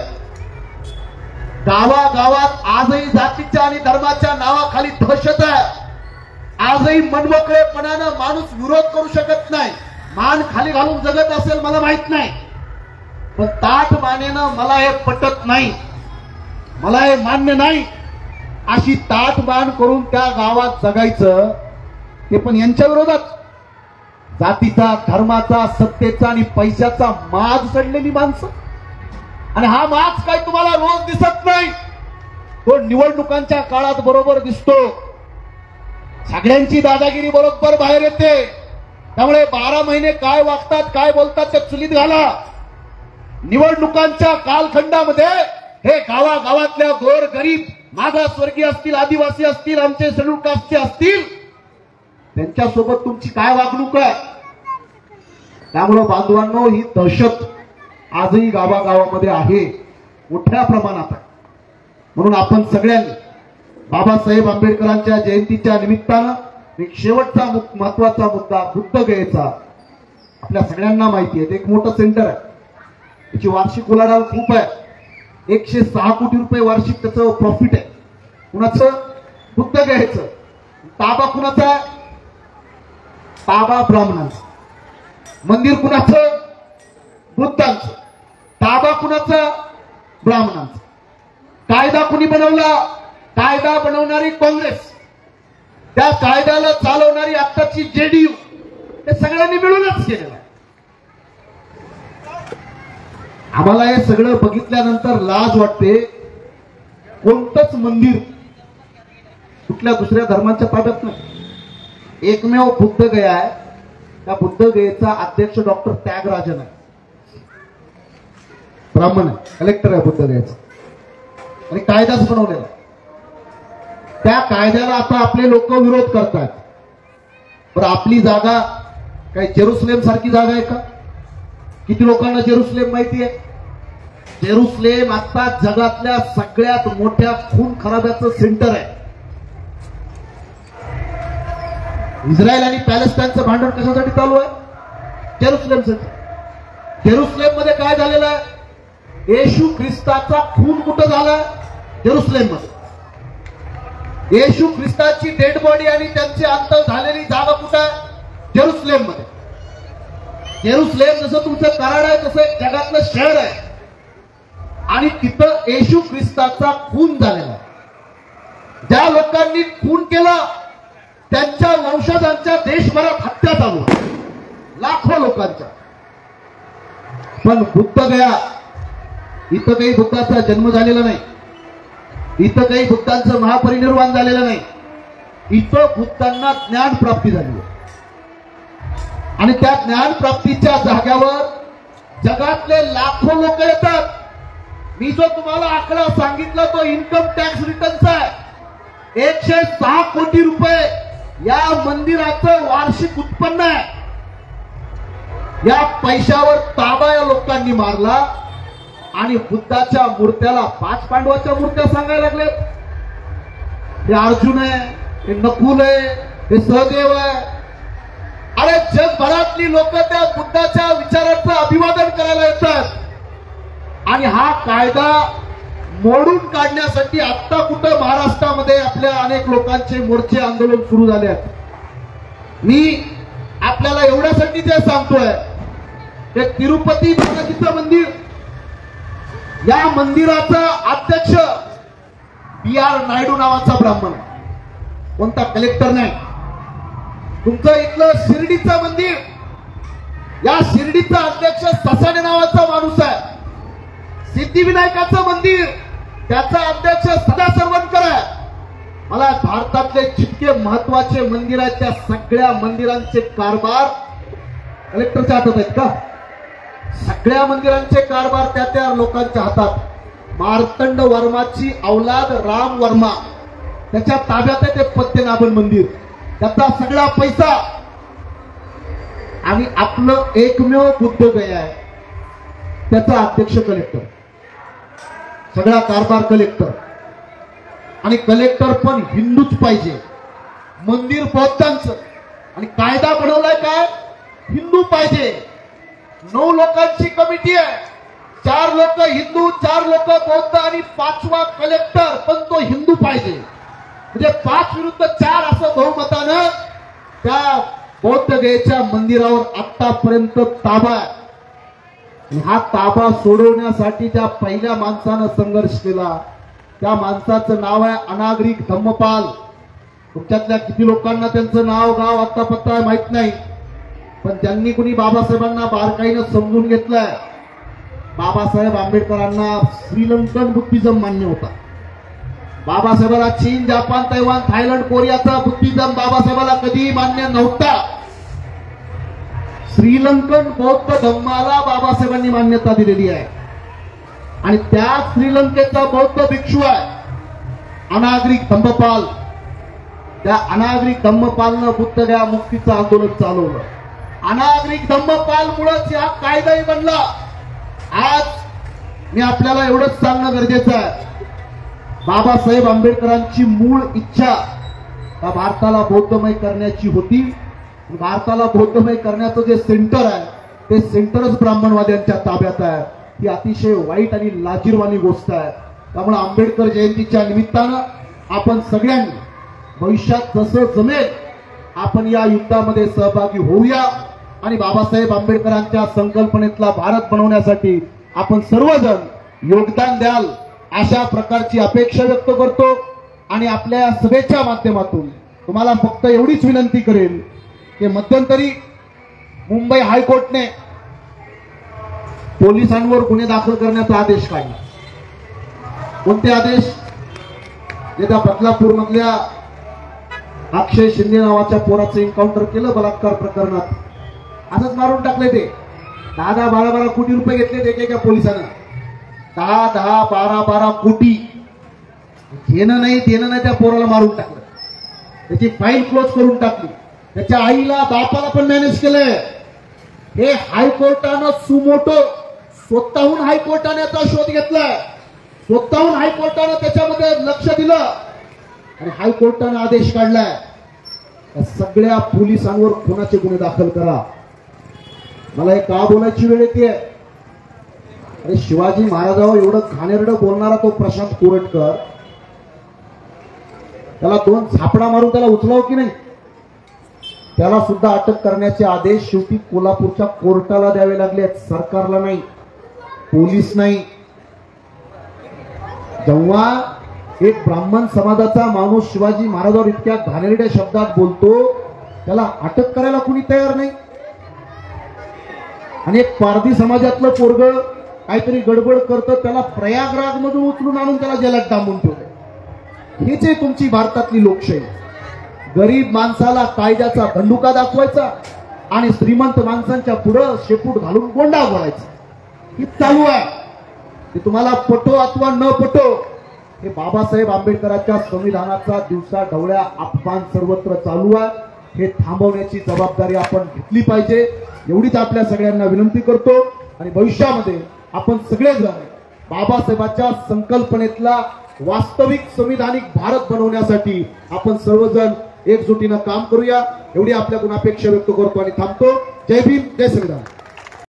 गावागावात आजही जातीच्या आणि धर्माच्या नावाखाली दहशत आहे. आजही मनमोकळेपणानं माणूस विरोध करू शकत नाही. मान खाली घालून जगत असेल मला माहित नाही, पण ताठ मानेनं मला हे पटत नाही, मला हे मान्य नाही. अशी ताठ मान करून त्या गावात जगायचं, ते पण यांच्या विरोधात. जातीचा, धर्माचा, सत्तेचा आणि पैशाचा माज चढलेली माणसं. आणि हा माज काय तुम्हाला रोज दिसत नाही, तो निवडणुकांच्या काळात बरोबर दिसतो. सगळ्यांची दादागिरी बरोबर बाहेर येते. त्यामुळे 12 महिने काय वागतात, काय बोलतात ते चुलीत घाला. निवडणुकांच्या कालखंडामध्ये हे गावागावातल्या गोर गरीब, मागासवर्गीय असतील, आदिवासी असतील, आमचे शेड्यूल कास्टचे असतील, त्यांच्यासोबत तुमची काय वागणूक आहे? त्यामुळे बांधवांनो, ही दहशत आजही गावागावामध्ये आहे, मोठ्या प्रमाणात आहे. म्हणून आपण सगळ्यांनी बाबासाहेब आंबेडकरांच्या जयंतीच्या निमित्तानं एक शेवटचा महत्वाचा मुद्दा, बुद्धगयेचा. आपल्या सगळ्यांना माहिती आहे, एक मोठं सेंटर आहे, त्याची वार्षिक उलाढाल खूप आहे. 106 कोटी रुपये वार्षिक त्याचं प्रॉफिट आहे. कुणाचं? बुद्धगयेचं. ताबा कुणाचा आहे? ताबा ब्राह्मणांचा. मंदिर कुणाचं? बुद्धांचं. ताबा कुणाचा? ब्राह्मणांचा. कायदा कुणी बनवला? कायदा बनवणारी काँग्रेस, त्या कायद्याला चालवणारी आत्ताची JDU, ते सगळ्यांनी मिळूनच केलेलं आहे. आम्हाला हे सगळं बघितल्यानंतर लाज वाटते. कोणतंच मंदिर कुठल्या दुसऱ्या धर्माच्या ताब्यात नाही. एकमेव बुद्धगया आहे. त्या बुद्धगयेचा अध्यक्ष डॉक्टर त्यागराजन आहे, ब्राह्मण आहे, कलेक्टर आहे बुद्धगयेचा, आणि कायदाच बनवलेला. त्या कायद्याला आता आपले लोक विरोध करतात. पण आपली जागा काय जेरुसलेम सारखी जागा आहे का? किती लोकांना जेरुसलेम माहिती आहे? जेरुसलेम आता जगातल्या सगळ्यात मोठ्या खून खराब्याचं सेंटर आहे. इस्रायल आणि पॅलेस्टाईनचं भांडण कशासाठी चालू आहे? जेरुसलेमसाठी. जेरुसलेम मध्ये काय झालेलं आहे? येशू ख्रिस्ताचा खून कुठं झाला? जेरुसलेम मध्ये. येशू ख्रिस्ताची डेड बॉडी आणि त्यांची अंत झालेली जागा कुठं आहे? जेरुसलेम मध्ये. जेरुसलेम जसं तुमचं कराड आहे तसं एक जगातलं शहर आहे, आणि तिथं येशू ख्रिस्ताचा खून झालेला आहे. ज्या लोकांनी खून केला त्यांच्या वंशजांच्या देशभरात हत्या चालू आहे. लाखो लोकांच्या. पण बुद्ध गया, इथं काही बुद्धाचा जन्म झालेला नाही, इथं काही बुद्धांचं महापरिनिर्वाण झालेलं नाही. इथं बुद्धांना ज्ञान प्राप्ती झाली आणि त्या ज्ञान प्राप्तीच्या जाग्यावर जगातले लाखो लोक येतात. मी जो तुम्हाला आकडा सांगितला तो इन्कम टॅक्स रिटर्नचा आहे. 106 कोटी रुपये या मंदिराचं वार्षिक उत्पन्न आहे. या पैशावर ताबा या लोकांनी मारला आणि बुद्धाच्या मूर्त्याला 5 पांडवाच्या मूर्त्या सांगायला लागले. हे अर्जुन आहे, हे नकुल आहे, हे सहदेव आहे. अरे जगभरातली लोक त्या बुद्धाच्या विचाराचं अभिवादन करायला येतात आणि हा कायदा मोडून काढण्यासाठी आता कुठं महाराष्ट्रामध्ये आपल्या अनेक लोकांचे मोर्चे आंदोलन सुरू झाले आहेत. मी आपल्याला एवढ्यासाठी जे सांगतोय, ते तिरुपती बालाजीचं मंदिर, या मंदिराचा अध्यक्ष BR नायडू नावाचा ब्राह्मण, कोणता कलेक्टर नाही. तुमचं इथलं शिर्डीचं मंदिर, या शिर्डीचा अध्यक्ष ससाणे नावाचा माणूस आहे. सिद्धिविनायकाचं मंदिर, त्याचा अध्यक्ष सदा सरवणकर आहे. मला भारतातले जितके महत्वाचे मंदिर आहेत त्या सगळ्या मंदिरांचे कारभार कलेक्टरच्या हातात आहेत का? सगळ्या मंदिरांचे कारभार त्या लोकांच्या हातात. मार्तंड वर्माची औलाद राम वर्मा, त्याच्या ताब्यात आहे ते पद्मनाभन मंदिर, त्याचा सगळा पैसा. आणि आपलं एकमेव बुद्ध गया आहे, त्याचा अध्यक्ष कलेक्टर, सगळा कारभार कलेक्टर. आणि कलेक्टर पण हिंदूच पाहिजे. मंदिर बौद्धांचं आणि कायदा बनवलाय काय, हिंदू पाहिजे. 9 लोकांची कमिटी आहे, 4 लोक हिंदू, 4 लोक बौद्ध आणि 5वा कलेक्टर, पण तो हिंदू पाहिजे. म्हणजे 5 विरुद्ध 4 असं बहुमतानं त्या बौद्ध गयेच्या मंदिरावर आतापर्यंत ताबा आहे. हा ताबा सोडवण्यासाठी ज्या पहिल्या माणसानं संघर्ष केला, त्या माणसाचं नाव आहे अनागरिक धम्मपाल. तुमच्यातल्या किती लोकांना त्यांचं नाव, गाव, आता पत्ता माहित नाही, पण त्यांनी कुणी बाबासाहेबांना बारकाईनं समजून घेतलंय. बाबासाहेब आंबेडकरांना श्रीलंकन बुद्धिझम मान्य होता. बाबासाहेबाला चीन, जपान, तैवान, थायलंड, कोरियाचा बुद्धिझम बाबासाहेबाला कधीही मान्य नव्हता. श्रीलंकन बौद्ध धम्माला बाबासाहेबांनी मान्यता दिलेली आहे. आणि त्या श्रीलंकेचा बौद्ध भिक्षू आहे अनागरिक धम्मपाल. त्या अनागरिक धम्मपालनं बुद्धगया मुक्तीचं आंदोलन चालवलं. अनागरिक धम्मपाल मुळेच हा कायदाही बनला. आज मी आपल्याला एवढंच सांगणं गरजेचं आहे, बाबासाहेब आंबेडकरांची मूळ इच्छा त्या भारताला बौद्धमय करण्याची होती. भारताला बौद्धमय करण्याचं जे सेंटर आहे, ते सेंटरच ब्राह्मणवाद्यांच्या ताब्यात आहे. ही अतिशय वाईट आणि लाजिरवाणी गोष्ट आहे. त्यामुळे आंबेडकर जयंतीच्या निमित्तानं आपण सगळ्यांनी भविष्यात जसं जमेल आपण या युद्धामध्ये सहभागी होऊया आणि बाबासाहेब आंबेडकरांच्या संकल्पनेतला भारत बनवण्यासाठी आपण सर्वजण योगदान द्याल, अशा प्रकारची अपेक्षा व्यक्त करतो. आणि आपल्या सभेच्या माध्यमातून तुम्हाला फक्त एवढीच विनंती करेल की मध्यंतरी मुंबई हायकोर्टने पोलिसांवर गुन्हे दाखल करण्याचा आदेश काढला. कोणते आदेश? त्या बदलापूर मधल्या अक्षय शिंदे नावाच्या पोराचं एन्काउंटर केलं बलात्कार प्रकरणात, असंच मारून टाकले. ते 10-12 कोटी रुपये घेतले एकेका पोलिसांना. 10-12 कोटी घेणं नाही देणं नाही, त्या पोराला मारून टाकलं. त्याची फाईल क्लोज करून टाकली. त्याच्या आईला बापाला पण मॅनेज केलंय. हे हायकोर्टानं सुमोटो स्वतःहून हायकोर्टाने याचा शोध घेतलाय. स्वतःहून हायकोर्टानं त्याच्यामध्ये लक्ष दिलं आणि हायकोर्टानं आदेश काढलाय सगळ्या पोलिसांवर खुनाचे गुन्हे दाखल करा. मला हे का बोलायची वेळ येते? अरे शिवाजी महाराजांवर एवढं घाणेरडं बोलणारा तो प्रशांत कोरटकर, त्याला 2 झापडा मारून त्याला उचलाव की नाही? त्याला सुद्धा अटक करण्याचे आदेश शेवटी कोल्हापूरच्या कोर्टाला द्यावे लागले, सरकारला नाही, पोलीस नाही. जेव्हा एक ब्राह्मण समाजाचा माणूस शिवाजी महाराजांवर इतक्या घाणेरड्या शब्दात बोलतो, त्याला अटक करायला कुणी तयार नाही. आणि एक पारधी समाजातलं पोरग काहीतरी गडबड करतं, त्याला प्रयागराज मधून उचलून आणून त्याला जेलात डांबून ठेवले. हीच आहे तुमची भारतातली लोकशाही. गरीब माणसाला कायद्याचा दंडुका दाखवायचा आणि श्रीमंत माणसांच्या पुढं शेपूट घालून गोंडा बोलायचा. ही चालू आहे. ते तुम्हाला पटो अथवा न पटो, हे बाबासाहेब आंबेडकरांच्या संविधानाचा दिवसा ढवळ्या अपमान सर्वत्र चालू आहे. हे थांबवण्याची जबाबदारी आपण घेतली पाहिजे, एवढीच आपल्या सगळ्यांना विनंती करतो. आणि भविष्यामध्ये आपण सगळेजण बाबासाहेबांच्या संकल्पनेतला वास्तविक संविधानिक भारत बनवण्यासाठी आपण सर्वजण एकजुटीनं काम करूया, एवढी आपल्याकडून अपेक्षा व्यक्त करतो आणि थांबतो. जय भीम, जय संविधान.